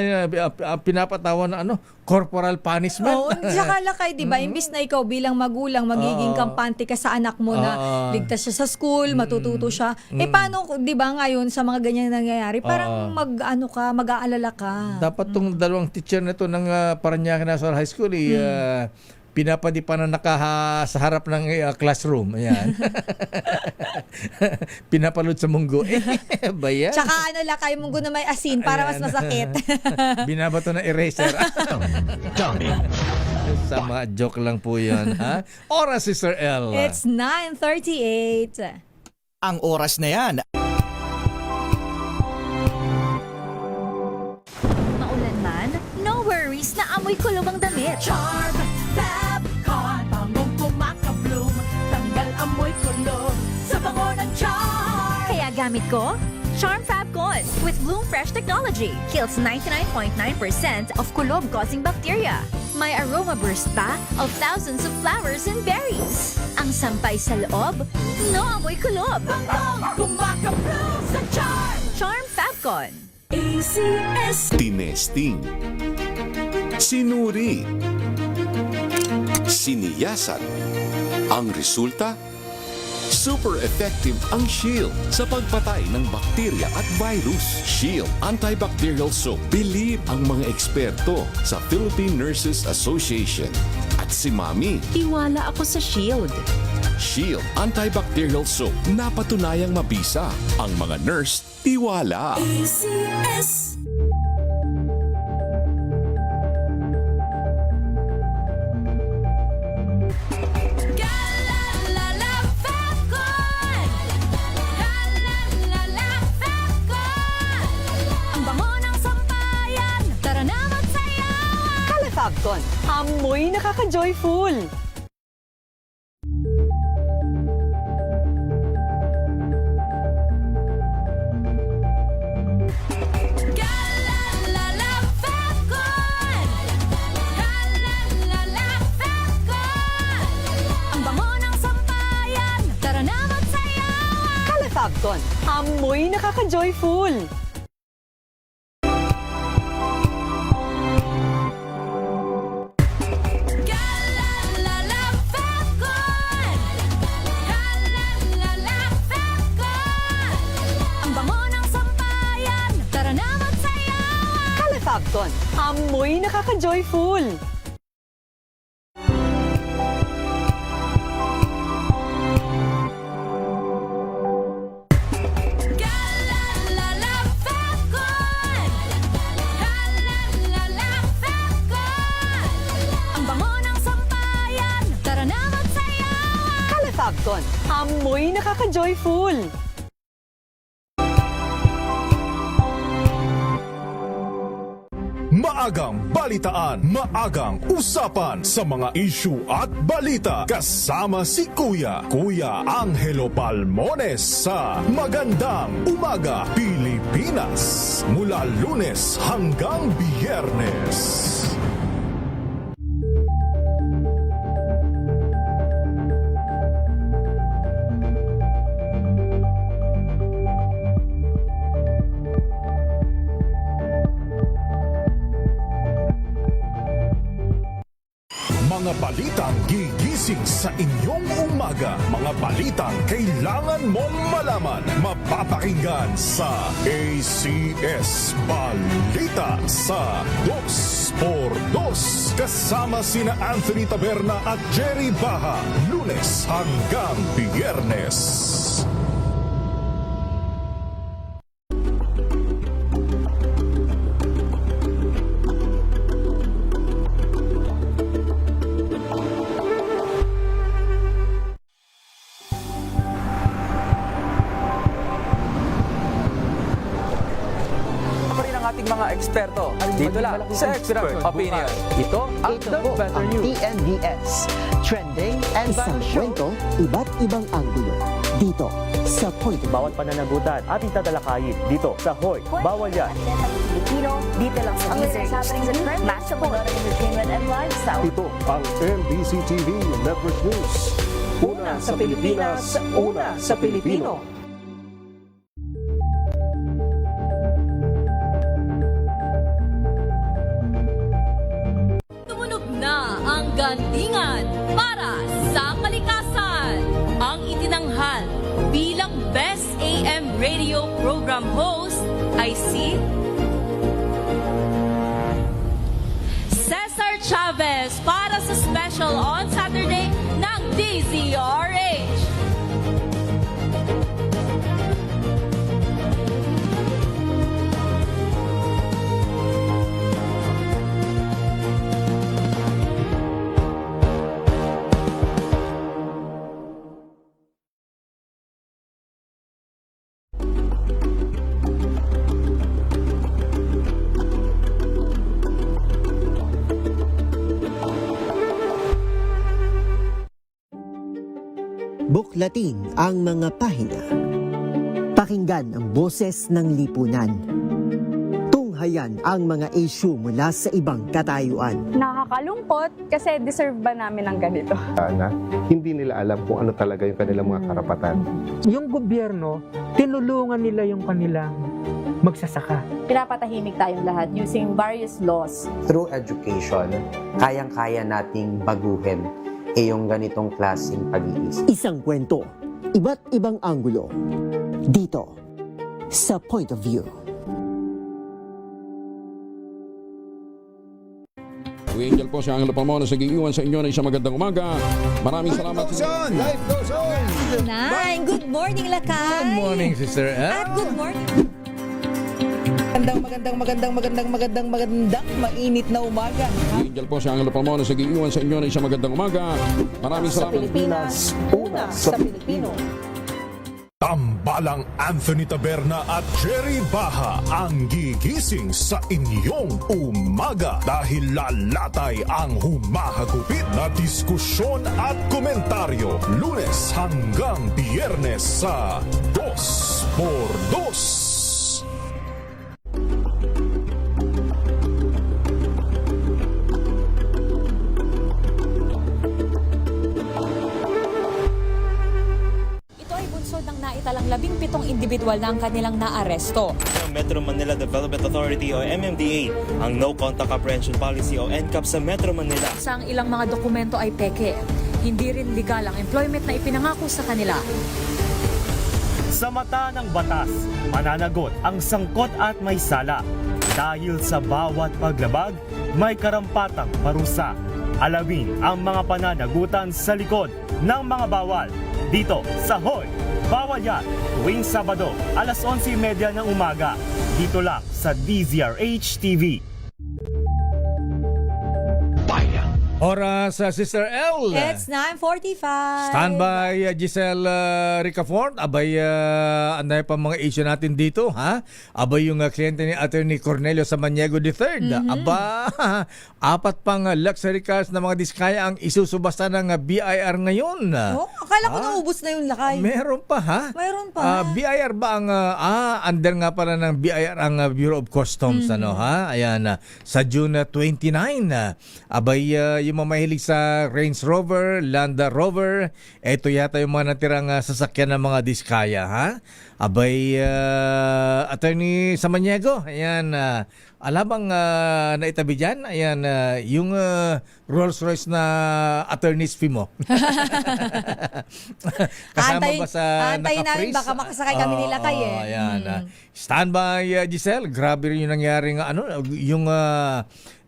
S5: pinapatawan na corporal punishment.
S19: Oo, saka Lakay, 'di ba? Imbis na ikaw bilang magulang magiging kampante ka sa anak mo na ligtas siya sa school, matututo siya. Paano 'di ba ngayon sa mga ganyan nangyayari? Parang mag-aalala ka.
S5: Dapat tong dalawang teacher na to ng Parañaque National High School pinapadipan na sa harap ng classroom. Ayan. Pinapalod sa munggo. Bayan.
S19: Tsaka Lakay, munggo na may asin para mas masakit.
S5: Binabato na eraser. Sama, joke lang po yun. Ha? Oras, Sister L.
S19: It's 9:38.
S2: Ang oras na yan.
S1: Maulan man, no worries na amoy kulog ang damit.
S15: Charm Fab Con, bangong kumakabloom, tanggal amoy kulog sa bango ng Charm.
S1: Kaya gamit ko, Charm Fab Con with Bloom Fresh Technology. Kills 99.9% of kulob-causing bacteria. May aroma burst pa of thousands of flowers and berries. Ang sampay sa loob, no amoy kulob.
S15: Bangong kumakabloom sa Charm.
S1: Charm Fab Con.
S15: ACS.
S16: Tinesting, sinuri, siniyasan. Ang resulta, super effective ang Shield sa pagpatay ng bakterya at virus. Shield Antibacterial Soap. Believe ang mga eksperto sa Philippine Nurses Association. At si Mami.
S24: Tiwala ako sa Shield.
S16: Shield Antibacterial Soap. Napatunayang mabisa. Ang mga nurse, tiwala.
S15: ACS.
S14: Fabcon, amoy nakaka-joyful. Fabcon, amoy nakaka-joyful. Fabcon, amoy nakaka-joyful. Fabcon, amoy nakaka-joyful.
S4: Maagang balitaan, maagang usapan sa mga issue at balita. Kasama si Kuya Angelo Palmones sa Magandang Umaga Pilipinas. Mula Lunes hanggang Biyernes. Mga balitang gigising sa inyong umaga. Mga balitang kailangan mong malaman. Mapapakinggan sa ACS Balita sa 2x2. Kasama sina Anthony Taberna at Jerry Baha. Lunes hanggang Biyernes.
S26: Mga eksperto. Dito lang sa Expert Opinion. Ito ang The Better News.
S6: TNVS. Trending and Isang kwento, iba't ibang anggulo. Dito sa Point.
S7: Bawat pananagutan ating tatalakayin dito sa Hoy. Bawal yan.
S8: Pilipino, dito lang sa Deezer HTV, Master Manora Entertainment and Lifestyle.
S9: Ito ang MBC TV Network News. Una sa Pilipinas, una sa Pilipino.
S10: Tumunog na ang gandingan para sa kalikasan. Ang itinanghal bilang Best AM Radio Program Host ay si Cesar Chavez para sa special on Saturday ng DZRH.
S6: Buklatin ang mga pahina. Pakinggan ang boses ng lipunan. Tunghayan ang mga issue mula sa ibang katayuan.
S17: Nakakalungkot kasi deserve ba namin ng ganito?
S18: Na hindi nila alam kung ano talaga yung kanilang mga karapatan.
S20: Yung gobyerno, tinulungan nila yung kanilang magsasaka.
S17: Pinapatahimik tayong lahat using various laws.
S21: Through education, kayang-kaya nating baguhin yung ganitong klaseng pag-iisip.
S6: Isang kwento, iba't ibang anggulo. Dito sa Point of View.
S22: Angel po si Angelo Palmona sa giiwan sa inyo na isang magandang umaga. Maraming salamat.
S5: Life goes on!
S19: Nine, good morning, Lakay!
S5: Good morning, Sister
S19: At good morning.
S23: Magandang mainit na umaga.
S22: Angel po si Angelo Palmona sa giiwan sa inyo na isang magandang umaga. Maraming
S23: Sa
S22: salamat.
S23: Pilipinas, una sa Pilipino.
S4: Tambalang Anthony Taberna at Jerry Baha ang gigising sa inyong umaga dahil lalatay ang humahagupit na diskusyon at komentaryo Lunes hanggang Biyernes sa 2x2.
S27: Naitalang 17 individual na ang kanilang naaresto.
S7: Metro Manila Development Authority o MMDA ang No Contact Apprehension Policy o NCAP sa Metro Manila.
S27: Sa ilang mga dokumento ay peke. Hindi rin legal ang employment na ipinangako sa kanila.
S7: Sa mata ng batas, mananagot ang sangkot at may sala. Dahil sa bawat paglabag, may karampatang parusa. Alamin ang mga pananagutan sa likod ng mga bawal. Dito sa Hoy! Bawal yan, tuwing Sabado, alas 11:30 ng umaga. Dito lang sa DZRH TV.
S5: Oras, Sister L.
S19: It's 9:45.
S5: Standby, Giselle Ricafort. Abay, anday pa mga issue natin dito, ha? Abay yung kliyente ni Attorney Cornelio Samaniego III. Aba, 4 pang luxury cars na mga diskaya ang isusubasta ng BIR ngayon.
S19: Oh, akala ko naubos na yung Lakay.
S5: Meron pa, ha?
S19: Mayroon pa.
S5: BIR ba ang, under nga pala ng BIR ang Bureau of Customs, ano, ha? Ayan, sa June 29. Abay, yung mga mahilig sa Range Rover, Land Rover, ito yata yung mga natirang sasakyan ng mga diskaya, ha? Abay, Attorney Samaniego, ayan, alabang naitabi dyan, ayan, yung Rolls Royce na attorney's fee mo. Kasama ba sa
S19: antayin namin,
S5: naka-freeze?
S19: baka makasakay kami nila kayo eh.
S5: Ayan. Standby, Giselle. Grabe rin yung nangyari nga, yung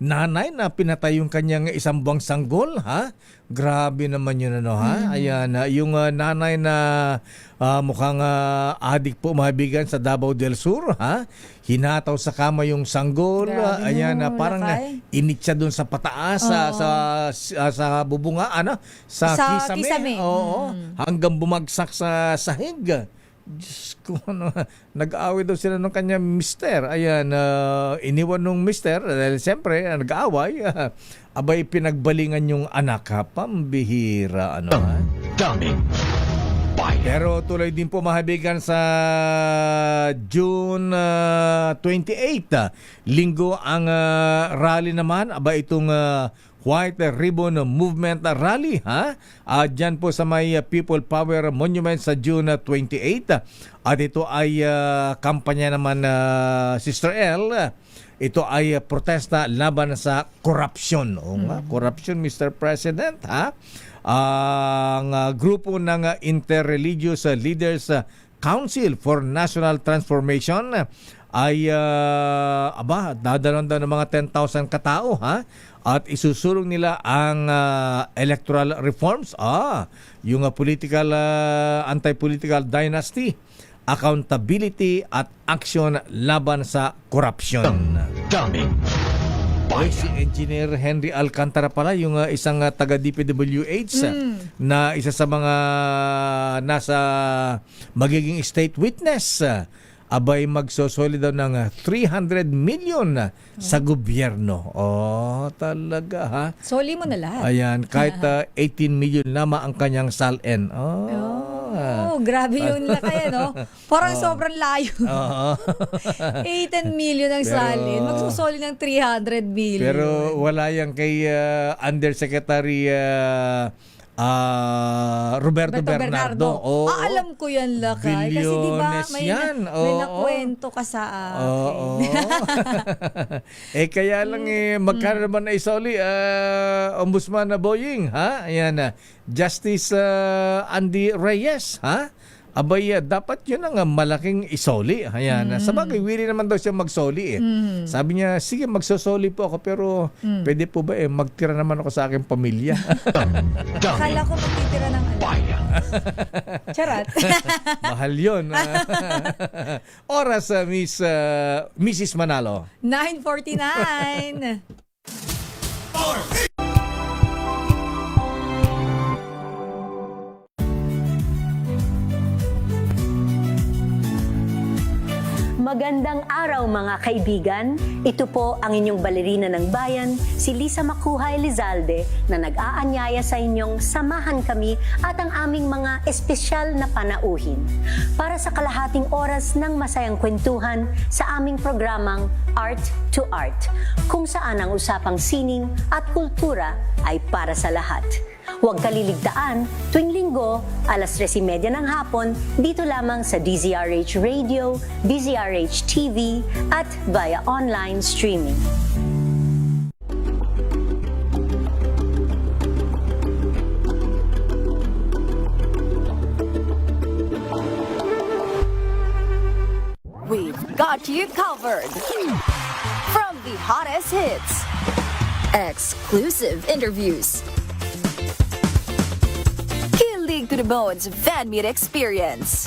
S5: nanay na pinatay yung kanyang isang buwang sanggol, ha? Grabe naman yun, ha? Ayan, yung nanay na mukhang adik po, mabigan sa Davao del Sur, ha? Hinataw sa kama yung sanggol. Ayan, parang initsa doon sa pataas, sa bubunga, sa kisame. Oo, hanggang bumagsak sa sahig. Diyos ko, nag-aaway daw sila ng kanyang mister. Ayan, iniwan nung mister, dahil siyempre, nag-aaway, abay pinagbalingan yung anak, ha? Pambihira, ha? Pero tuloy din po mahabigan sa June 28, linggo ang rally naman, aba itong White Ribbon Movement Rally, ha? Diyan po sa may People Power Monument sa June 28. At ito ay kampanya naman, Sister L. Ito ay protesta laban sa corruption. Corruption, Mr. President, ha? Ang grupo ng Interreligious Leaders Council for National Transformation ay dadalhan daw ng mga 10,000 katao, ha? At isusulong nila ang electoral reforms, yung political anti-political dynasty, accountability at action laban sa corruption. Si Engineer Henry Alcantara pala, yung isang taga DPWH na isa sa mga nasa magiging state witness, abay magsosoli daw ng 300 million sa gobyerno. Talaga, ha?
S19: Soli mo na lahat.
S5: Ayan, kahit 18 million lamang ang kanyang salin.
S19: Grabe yun na kaya, no? Parang sobrang layo. 18 million ang salin. Magsusoli ng 300 million.
S5: Pero wala yan kay Undersecretary Roberto Bernardo.
S19: Alam ko yan, Lakay. Kasi diba may nakwento ka sa akin. Kaya lang magkano naman na isoli, Ombudsman na Boying, ha? Ayan, Justice Andy Reyes, ha? Abay, dapat yun ang malaking isoli. Ayan. Sabagay, willing naman daw siya magsoli. Sabi niya, sige, magsosoli po ako, pero pwede po ba magtira naman ako sa aking pamilya? Akala ko magtitira ng Charot.
S5: Mahal yun. Oras, Mrs. Manalo.
S19: 9:49.
S8: Magandang araw mga kaibigan. Ito po ang inyong balerina ng bayan, si Lisa Macuhay Lizalde, na nag-aanyaya sa inyong samahan kami at ang aming mga espesyal na panauhin para sa kalahating oras ng masayang kwentuhan sa aming programang Art to Art, kung saan ang usapang sining at kultura ay para sa lahat. Huwag kaliligtaan, tuwing linggo, alas 3:30 ng hapon, dito lamang sa DZRH Radio, DZRH TV, at via online streaming.
S10: We've got you covered. From the hottest hits, exclusive interviews, kilig to the bones fan meet experience,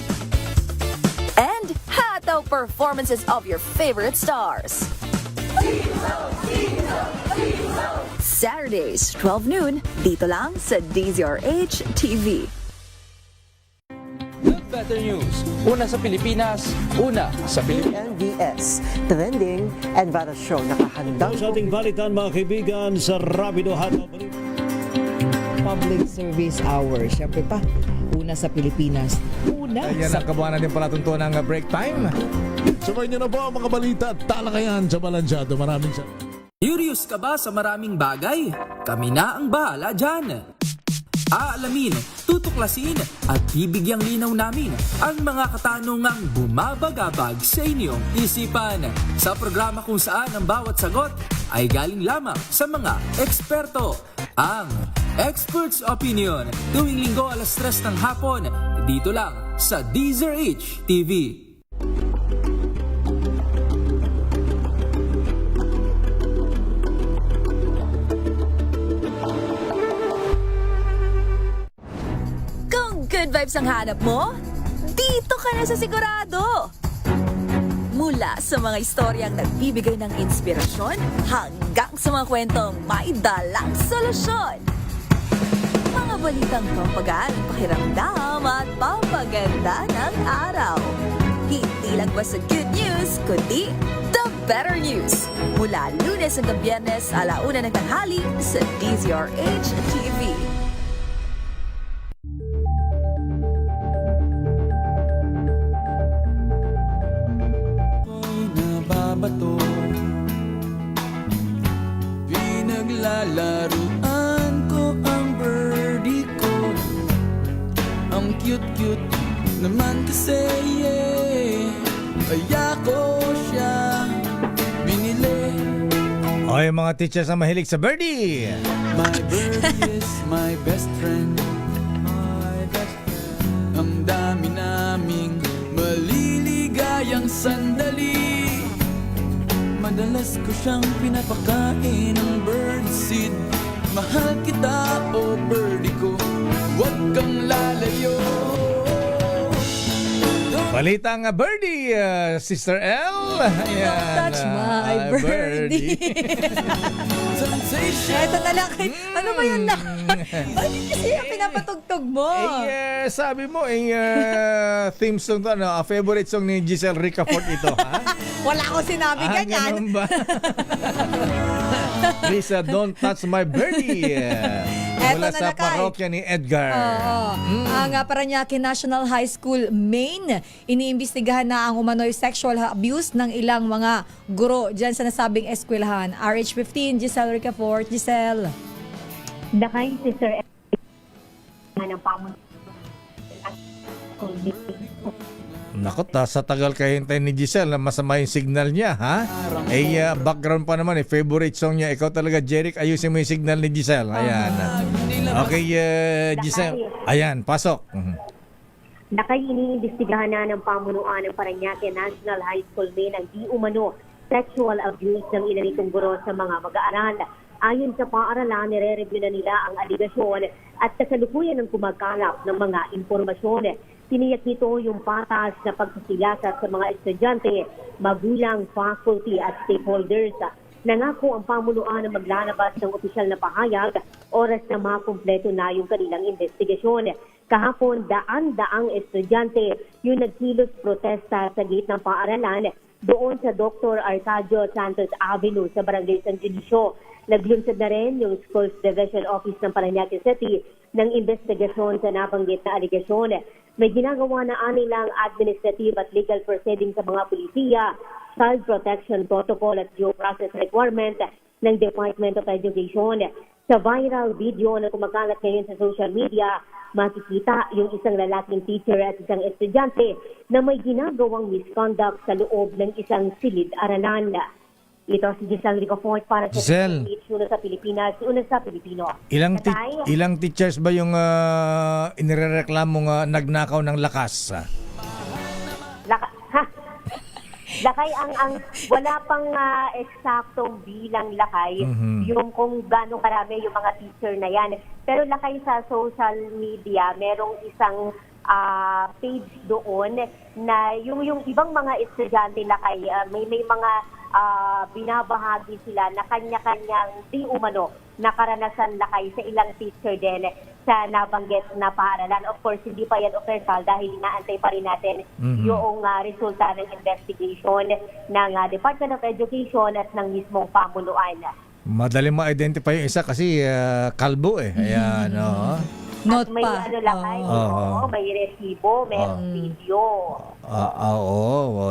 S10: and hataw performances of your favorite stars. Saturdays, 12 noon, dito lang sa DZRH TV.
S26: Better News. Una sa Pilipinas, una sa Pilipinas.
S6: NBS, trending and viral show nakahandang
S9: sa ating balitan mga kaibigan sa Rapido Hataw
S23: Public Service Hour. Siyempre pa, una sa Pilipinas.
S5: Ayan ang kabuhanan din pala tuntunan ng break time.
S4: Sabay niyo na po ang mga balita at talakayan sa Balansyado. Maraming
S26: Curious ka ba sa maraming bagay? Kami na ang bahala dyan.
S1: Aalamin, tutuklasin at bibigyang linaw namin ang mga katanungang bumabagabag sa inyong isipan. Sa programa kung saan ang bawat sagot ay galing lamang sa mga eksperto. Ang Expert's Opinion, tuwing linggo 3:00 ng hapon, dito lang sa DZRH TV.
S2: Good vibes ang hanap mo? Dito ka na sa sigurado! Mula sa mga istoryang nagbibigay ng inspirasyon hanggang sa mga kwentong may dalang solusyon. Mga balitang pampagaan ang pakiramdam at papaganda ng araw. Hindi lang ba sa good news, kundi the better news. Mula Lunes hanggang Biyernes, 1:00 ng tanghali sa DZRH TV.
S3: Bato, pinaglalaruan ko ang birdie ko. Ang cute-cute naman kasi, kaya ko siya binili.
S5: Okay, mga teachers na mahilig sa birdie.
S3: My birdie is my best friend. Ang dami naming maliligayang sandali. Madalas ko siyang pinapakain ng birdseed. Mahal kita, oh birdie ko, huwag kang lalayo.
S5: Balitang birdie, Sister L. Ayan,
S19: Don't touch my birdie. Ito na lang. Ano ba yun na? Bakit kasi yung pinapatugtog mo?
S5: Sabi mo, theme song to, favorite song ni Giselle Ricafort ito, ha?
S19: Wala ko sinabi ganyan.
S5: Ganun ba? Please, don't touch my birdie. Mula sa parokya ni Edgar.
S19: Ang Parañaque National High School, Maine, iniimbestigahan na ang umano'y sexual abuse ng ilang mga guro dyan sa nasabing eskwelahan. RH15, Giselle Ricafort. Giselle.
S8: Dakay si Sir ng pamunuan.
S5: Naku, sa tagal kahintay ni Giselle na masama yung signal niya, ha? Background pa naman, favorite song niya. Ikaw talaga, Jeric, ayusin mo yung signal ni Giselle. Ayan. Okay, Giselle. Ayan, pasok.
S8: Nakay iniimbestigahan na ng pamunuan ng Parañaque National High School Maine ang di umano sexual abuse ng ilan nitong guro sa mga mag-aaral. Ayon sa paaralan, nire-review na nila ang aligasyon at kasalukuyan ng kumakalap ng mga impormasyon. Tiniyak nito yung patas na pagsisilasa sa mga estudyante, magulang, faculty at stakeholders. Nangako ang pamunuan na maglalabas ng opisyal na pahayag oras na makumpleto na yung kanilang investigasyon. Kahapon, daan-daang estudyante yung nagkilos protesta sa gate ng paaralan doon sa Dr. Arcadio Santos Avenue sa Barangay San Dionisio. Naglunsad na rin yung Schools Division Office ng Parañaque City ng investigasyon sa nabanggit na aligasyon. May ginagawa na anilang administrative at legal proceeding sa mga polisiya, child protection protocol at due process requirement ng Department of Education. Sa viral video na kumakalat ngayon sa social media, makikita yung isang lalaking teacher at isang estudyante na may ginagawang misconduct sa loob ng isang silid-aralan. Ito si Giselle Ricafort para sa una sa Pilipinas, una sa Pilipino.
S5: Ilang teachers ba yung inirereklamong nagnakaw ng lakas?
S8: Lakay ang wala pang eksaktong bilang lakay yung kung gaano karami yung mga teacher na yan. Pero lakay sa social media, merong isang page doon na yung ibang mga estudyante lakay, may mga binabahagi sila na kanya-kanyang di umano nakaranasan lakay sa ilang teacher din sa nabanggit na paaralan. Of course, hindi pa yan official dahil inaantay pa rin natin yung resulta ng investigation ng Department of Education at ng mismong pamunuan.
S5: Madali ma-identify yung isa kasi kalbo Ayan,
S8: At may lakay, may resibo, may video.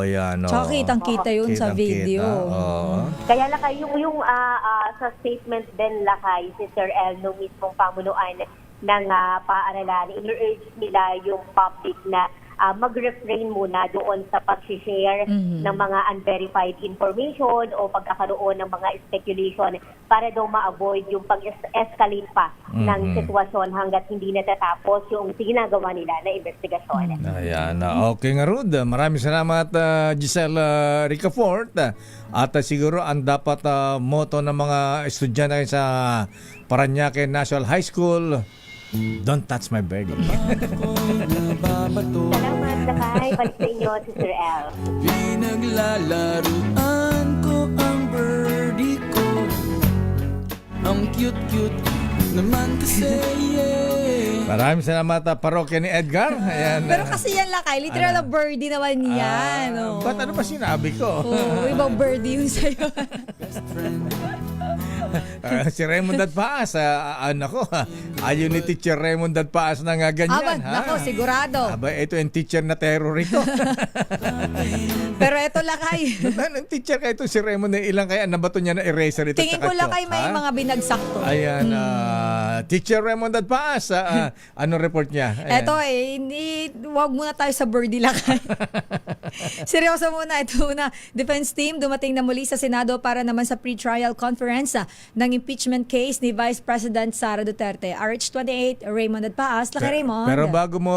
S5: Yan.
S19: Tsaka kitang-kita yun sa video.
S8: Kaya lakay, yung sa statement din lakay, si Sir El, nung mismong pamunuan,
S11: ng paaralan. I-urge nila yung public na mag-refrain muna doon sa pag-share ng mga unverified information o pagkakaroon ng mga speculation para daw ma-avoid yung pag-escalate pa ng sitwasyon hanggat hindi natatapos yung ginagawa nila na investigasyon.
S5: Ayan. Okay nga, Rud. Maraming salamat, Giselle Ricafort. At siguro ang dapat motto ng mga estudyante sa Parañaque National High School, don't touch my birdie.
S11: Salamat, Lakay. Balik sa inyo, Sister L.
S3: Pinaglalaruan ko ang birdie ko. Ang cute-cute naman kasi,
S5: Maraming salamat, parokya ni Edgar. Ayan.
S19: Pero kasi yan, Lakay, literal na birdie naman yan.
S5: Ba't ano ba sinabi ko?
S19: Ibang birdie yung sa'yo.
S5: Si Raymond Dadpaas, ayaw ni Teacher Raymond Dadpaas na nga ganyan.
S19: Nako, sigurado.
S5: Ito yung teacher na terror ito.
S19: Pero ito, Lakay.
S5: Anong teacher kaya ito si Raymond? Ilang kaya nabato niya na eraser ito?
S19: Tingin ko, Lakay, may mga binagsak to.
S5: Ayan, Teacher Raymond Dadpaas, anong report niya? Ayan.
S19: Ito wag muna tayo sa birdie, Lakay. Seryoso muna, ito na. Defense team dumating na muli sa Senado para naman sa pre-trial conference ng impeachment case ni Vice President Sara Duterte. RH28, Raymond Dadpaas. Lakay, Raymond.
S5: Pero bago mo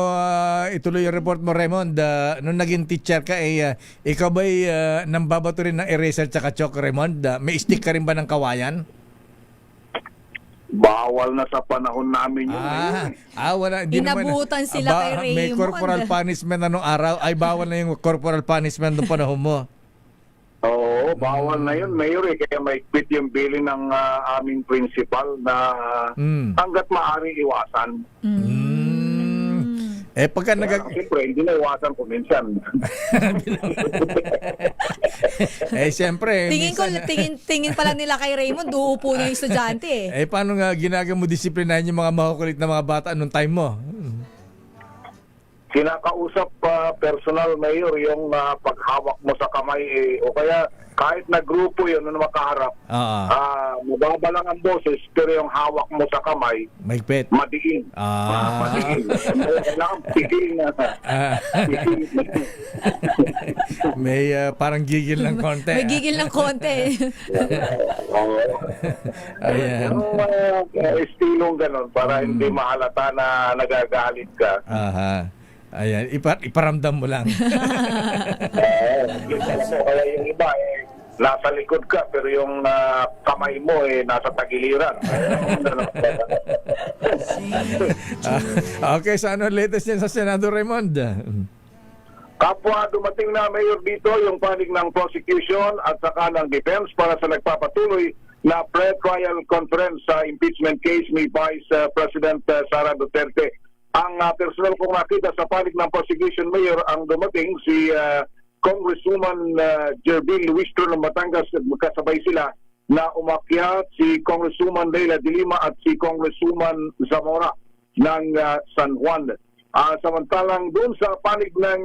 S5: ituloy yung report mo, Raymond, nung naging teacher ka, ikaw ba'y nambabato rin ng eraser tsaka chalk, Raymond? May stick ka rin ba ng kawayan?
S12: Bawal na sa panahon namin yun.
S5: Wala.
S19: Inabutan sila kay Raymond.
S5: May corporal punishment anong araw, ay bawal na yung corporal punishment ng panahon mo.
S12: Oo, bawal na yun, Mayor. Kaya may quit yung billing ng aming principal na hanggat maaari iwasan.
S5: Pagka
S12: siyempre, hindi na iwasan ko minsan.
S5: Siyempre.
S19: Tingin pala nila kay Raymond, uupo na yung estudyante.
S5: Paano nga ginagawa mo disiplinahin yung mga makukulit na mga bata anong time mo?
S12: Kinakausap personal, Mayor, yung paghawak mo sa kamay o kaya kahit na grupo yun na makaharap, mababa lang ang boses pero yung hawak mo sa kamay
S5: mahigpit,
S12: madiin. Madiin. Kailangan pigil na.
S5: May parang gigil ng konti.
S19: May gigil ng konti.
S12: Ayan. Estilong ganon para hindi mahalata na nagagalit ka.
S5: Ayan, iparamdam mo lang.
S12: Kaya yung iba nasa likod ka pero yung kamay mo nasa tagiliran.
S5: Okay, so ano latest yan sa Senado, Raymond?
S12: Kapwa dumating na, Mayor, dito yung panig ng prosecution at saka ng defense para sa nagpapatuloy na pre-trial conference sa impeachment case ni Vice President Sara Duterte. Ang personal kong nakita sa panig ng prosecution, Mayor, ang dumating si Congresswoman Jervin Luistro ng Batangas at magkasabay sila na umakyat si Congresswoman Leila de Lima at si Congresswoman Zamora ng San Juan. Samantalang doon sa panig ng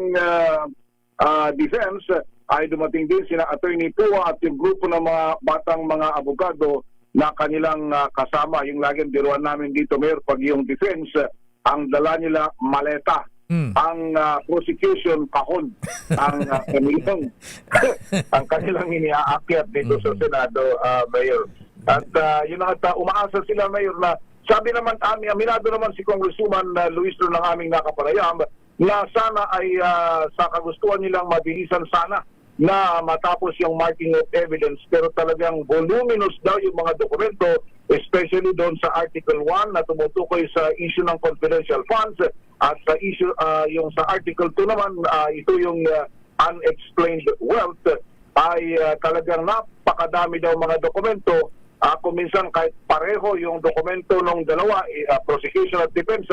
S12: defense ay dumating din sina Attorney Pua at yung grupo ng mga batang mga abogado na kanilang kasama. Yung laging biruan namin dito, Mayor, pag yung defense ang dala nila maleta, ang prosecution kahon, ang kanilang iniaakyat dito sa Senado, Mayor. At yun at umaasa sila, Mayor, na sabi naman aminado naman si Congresswoman Luistro ng aming nakapanayam na sana ay sa kagustuhan nilang mabilisan sana na matapos yung marking of evidence, pero talagang voluminous daw yung mga dokumento, especially doon sa Article 1 na tumutukoy sa issue ng confidential funds at sa issue yung sa Article 2 naman, ito yung unexplained wealth, ay talagang napakadami daw mga dokumento. Kung minsan kahit pareho yung dokumento ng dalawa, prosecution at defense,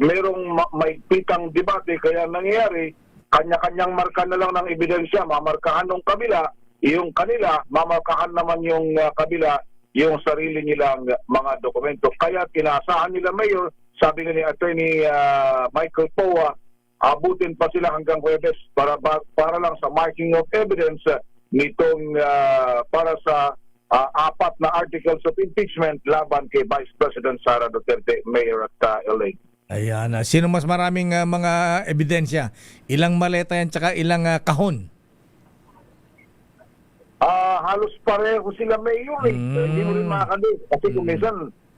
S12: merong maigpitang debate, kaya nangyayari kanya-kanyang marka na lang ng ebidensya, mamarkahan ng kabila, yung kanila, mamarkahan naman yung kabila, yung sarili nilang mga dokumento. Kaya tinaasahan nila, Mayor, sabi ni Attorney Michael Poa, abutin pa sila hanggang Huwebes para lang sa marking of evidence nitong para sa apat na articles of impeachment laban kay Vice President Sara Duterte, Mayor at LA.
S5: Ayan. Sino mas maraming mga ebidensya? Ilang maleta yan tsaka ilang kahon?
S12: Halos pareho sila, Mayor. Hindi mo rin makakali. Kasi kung minsan,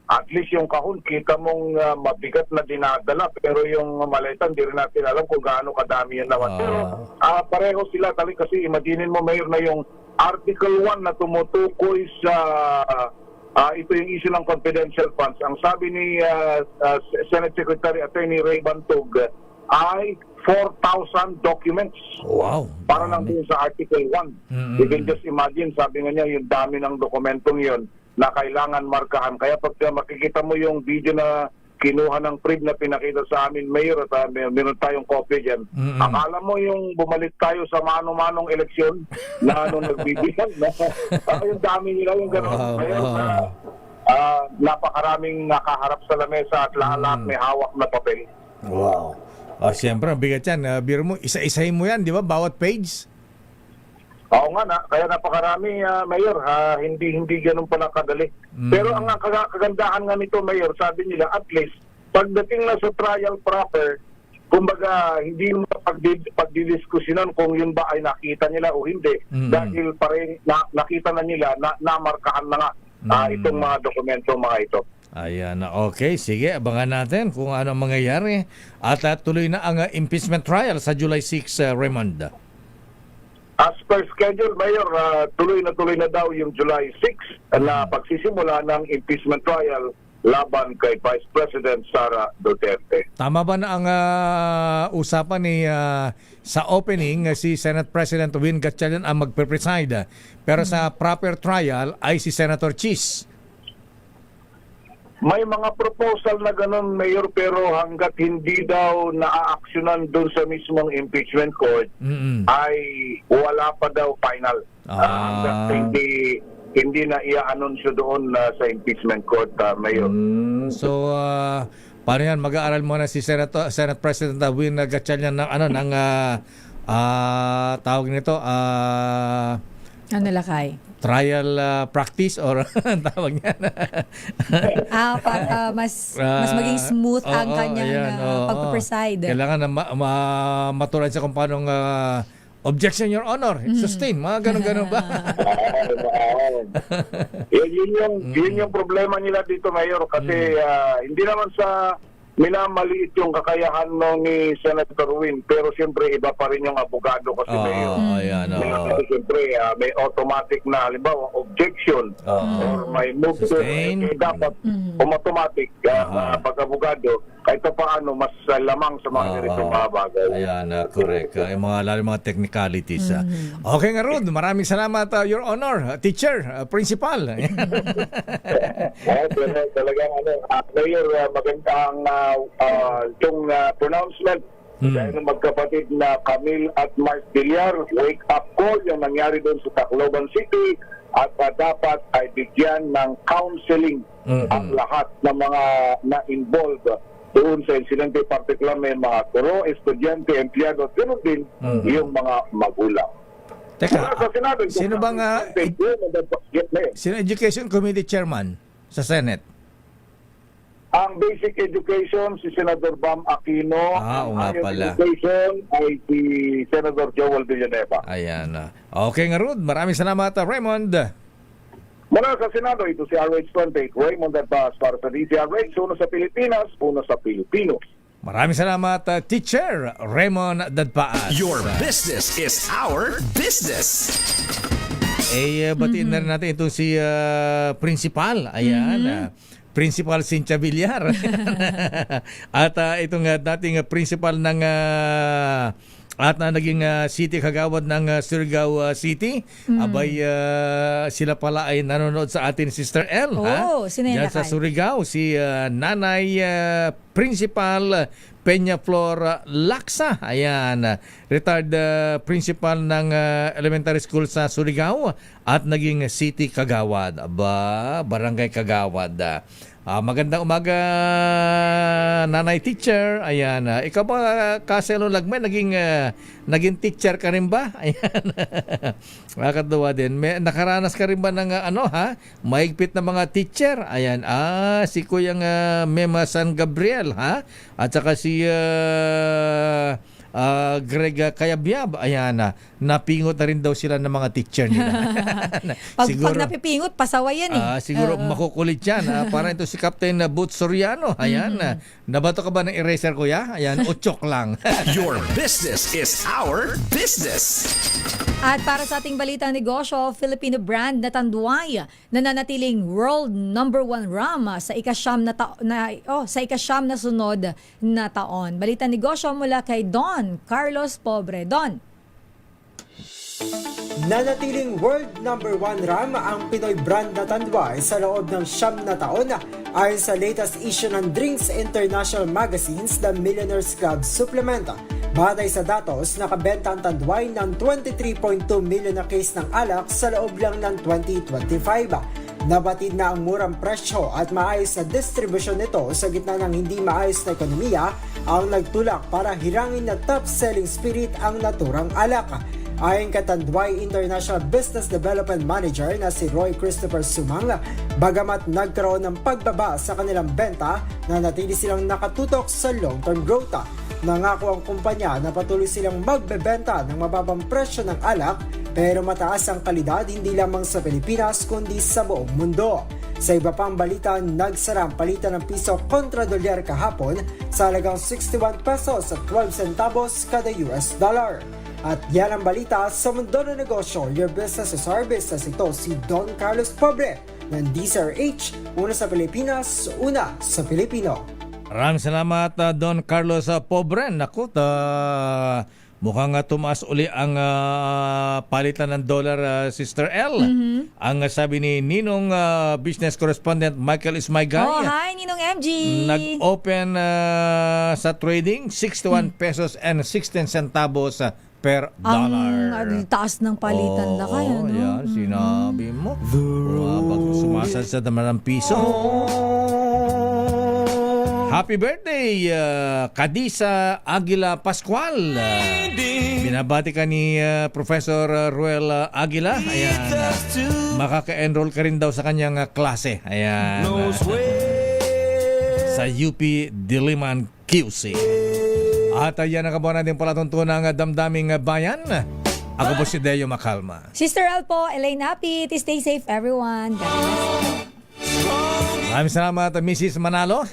S12: at least yung kahon, kita mong mabigat na dinadala. Pero yung maleta, hindi rin natin alam kung gaano kadami yan naman. Pero pareho sila. Kasi imaginin mo, Mayor, na yung Article 1 na tumutukoy sa ito yung issue ng confidential funds. Ang sabi ni Senate Secretary Attorney Ray Bantog ay 4,000 documents.
S5: Wow.
S12: Para lang din sa Article 1. You can just imagine, sabi nga niya, yung dami ng dokumentong yun na kailangan markahan. Kaya pag makikita mo yung video na kinuha ng PRID na pinakita sa amin, Mayor, at meron tayong copy dyan. Akala mo yung bumalik tayo sa mano-manong eleksyon na nagbibigyan. Yung dami nila yung gano'n. Napakaraming nakaharap sa lamesa at lahat may hawak na papel.
S5: Wow. Siyempre, bigat yan. Biro mo, isa-isahin mo yan, di ba? Bawat page.
S12: Oo nga, kaya napakarami, Mayor. Hindi ganun pala kadali. Pero ang kagandahan nga nito, Mayor, sabi nila, at least, pagdating na sa trial proper, kumbaga, hindi mo pagdidiskusyonan kung yun ba ay nakita nila o hindi. Dahil parang nakita na nila, namarkahan na nga itong mga dokumento, mga ito.
S5: Ayan, okay. Sige, abangan natin kung ano ang mangyayari. At tuloy na ang impeachment trial sa July 6, Raymond.
S12: As per schedule, Mayor, tuloy na daw yung July 6 na pagsisimula ng impeachment trial laban kay Vice President Sara Duterte.
S5: Tama ba na ang usapan ni sa opening si Senate President Win Gatchalian ang magpe-preside, pero sa proper trial ay si Senator Chis?
S12: May mga proposal na ganun, Mayor, pero hanggat hindi daw naaaksyonan doon sa mismong impeachment court, ay wala pa daw final. Hanggat hindi na i-anunsyo doon sa impeachment court, Mayor.
S5: So, paano yan? Mag-aaral muna si Senate President Win Gatchalian ng tawag nito,
S19: ano lakay?
S5: Trial practice or tawag niyan?
S19: Para mas maging smooth ang kanyang pagpapreside.
S5: Kailangan na maturan siya kung paano objection, Your Honor, sustain, mga ganun-ganun ba?
S12: Yun yung problema nila dito, Mayor, kasi hindi naman sa minamaliit yung kakayahan ni Senator Win, pero siyempre iba pa rin yung abogado kasi Mayor. Siyempre may automatic na halimbawa objection or may move to dapat automatic pag-abogado kahit paano mas lamang sa mga ganitong mga bagay.
S5: Ayan, correct. Yung lalo mga technicalities. Okay nga, Rod. Maraming salamat, Your Honor. Teacher, principal.
S12: Talagang Mayor, magandang itong pronouncement dahil magkapatid na Camille at Mark Villar, wake up call yung nangyari doon sa Tacloban City at dapat ay bigyan ng counseling ang lahat ng mga na-involved doon sa insidente, particular may mga guro, estudyante, empleyado, ganoon din yung mga magulang.
S5: Teka, sino bang sino Education Committee Chairman sa Senate?
S12: Ang Basic Education, si Senador Bam Aquino.
S5: Ang pala.
S12: Education ay si Senador Joel Villanueva.
S5: Ayan. Okay nga, Rod. Maraming salamat, Raymond.
S12: Mula sa Senado, ito si RH28, Raymond Adbas para sa DZRH, uno sa Pilipinas, uno sa Pilipino.
S5: Maraming salamat, Teacher Raymond Dadpaas.
S13: Your business is our business.
S5: Batiin na rin natin itong si Principal. Ayan. Principal Cynthia Villar. At itong dating principal ng at naging city kagawad ng Surigao City. Abay sila pala ay nanonood sa atin, Sister L. Diyan sa Surigao, si Nanay Principal Peña Flor Laksa. Ayan, retired principal ng elementary school sa Surigao at naging city kagawad. Barangay kagawad. Magandang umaga, nanay teacher. Ayan. Ikaw ba, Kaselo Lagmay, naging teacher ka rin ba? Ayan. Nakakatuwa din. Nakaranas ka rin ba ng mahigpit na mga teacher? Ayan. Si Kuyang Mema San Gabriel, ha? At saka si Greg Kayabyab, ayan napingot na rin daw sila ng mga teacher nila.
S19: pag napipingot, pasaway yan
S5: siguro makukulit yan. Parang ito si Captain Boots Soriano. Ayan, nabato ka ba ng eraser, kuya? Ayan, utsok lang.
S13: Your business is our business.
S19: At para sa ating balitang negosyo, Filipino brand na Tanduay nananatiling world #1 ram sa ika-siyam na sunod na taon. Balitang negosyo mula kay Don Carlos Pobre. Don.
S14: Nanatiling world #1 ram ang Pinoy brand na Tanduay sa loob ng 9 na taon ayon sa latest issue ng Drinks International Magazine's The Millionaires Club Supplement. Batay sa datos, nakabenta ang Tanduay ng 23.2 million na case ng alak sa loob lang ng 2025. Nabatid na ang murang presyo at maayos na distribusyon nito sa gitna ng hindi maayos na ekonomiya ang nagtulak para hirangin na top-selling spirit ang naturang alak. Ayon kay Tanduay International Business Development Manager na si Roy Christopher Sumang, bagamat nagkaroon ng pagbaba sa kanilang benta, nanatili silang nakatutok sa long-term growth. Nangako ang kumpanya na patuloy silang magbebenta ng mababang presyo ng alak pero mataas ang kalidad hindi lamang sa Pilipinas kundi sa buong mundo. Sa iba pang balita, nagsara ang palitan ng piso kontra dolyar kahapon sa halagang 61 pesos at 12 centavos kada US dollar. At yan ang balita sa mundo ng negosyo. Your business is our business. Ito si Don Carlos Pobre ng DZRH. Una sa Pilipinas, una sa Pilipino.
S5: Maraming salamat, Don Carlos Pobre. Naku, mukhang tumaas uli ang palitan ng dollar, Sister L. Ang sabi ni Ninong business correspondent Michael Ismaygay.
S19: Oh, hi Ninong MG.
S5: Nag-open sa trading 61 pesos and 16 centavos per dollar.
S19: Ang taas ng palitan na kaya, no?
S5: Yan, sinabi mo. Sumasadsad naman ang piso. Happy birthday, Kadisa Aguila Pascual. Binabati ka ni Professor Ruel Aguila. Ayan, makaka-enroll ka rin daw sa kanyang klase. Ayan, sa UP Diliman QC. At yan ang kabuhan natin palatuntunan ng damdaming bayan. Ako po si Deo Macalma.
S19: Sister L po, Elaine Apit. Stay safe everyone. God bless.
S5: Maraming salamat, Mrs. Manalo.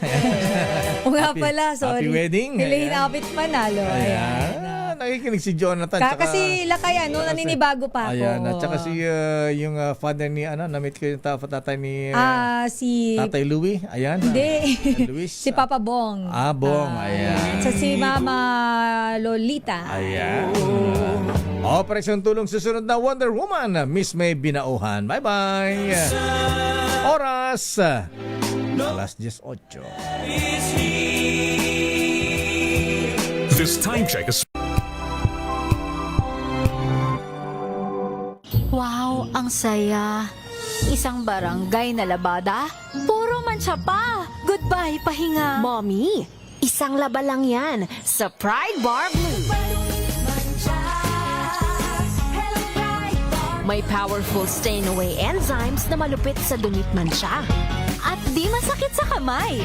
S19: O nga pala, sorry.
S5: Happy wedding.
S19: Elaine Apit Manalo. Ayan.
S5: Nakikinig si Jonathan.
S19: Kasi lakaya, no, naninibago pa ako.
S5: Ayan, at saka si yung father ni, na-meet ko yung tatay ni
S19: si
S5: Tatay Louie. Ayan.
S19: Hindi.
S5: Luis.
S19: Si Papa Bong.
S5: Bong. Ayan.
S19: Sa si Mama Lolita.
S5: Ayan. Operasyon Tulong susunod na Wonder Woman. Miss May Binauhan. Bye-bye. Oras. Alas 18.
S13: This time check is...
S15: Wow, ang saya. Isang barangay na labada, puro mancha pa. Goodbye, pahinga.
S16: Mommy, isang laba lang yan sa Pride Bar Blue. May powerful stain-away enzymes na malupit sa dumit mancha.
S15: At di masakit sa kamay.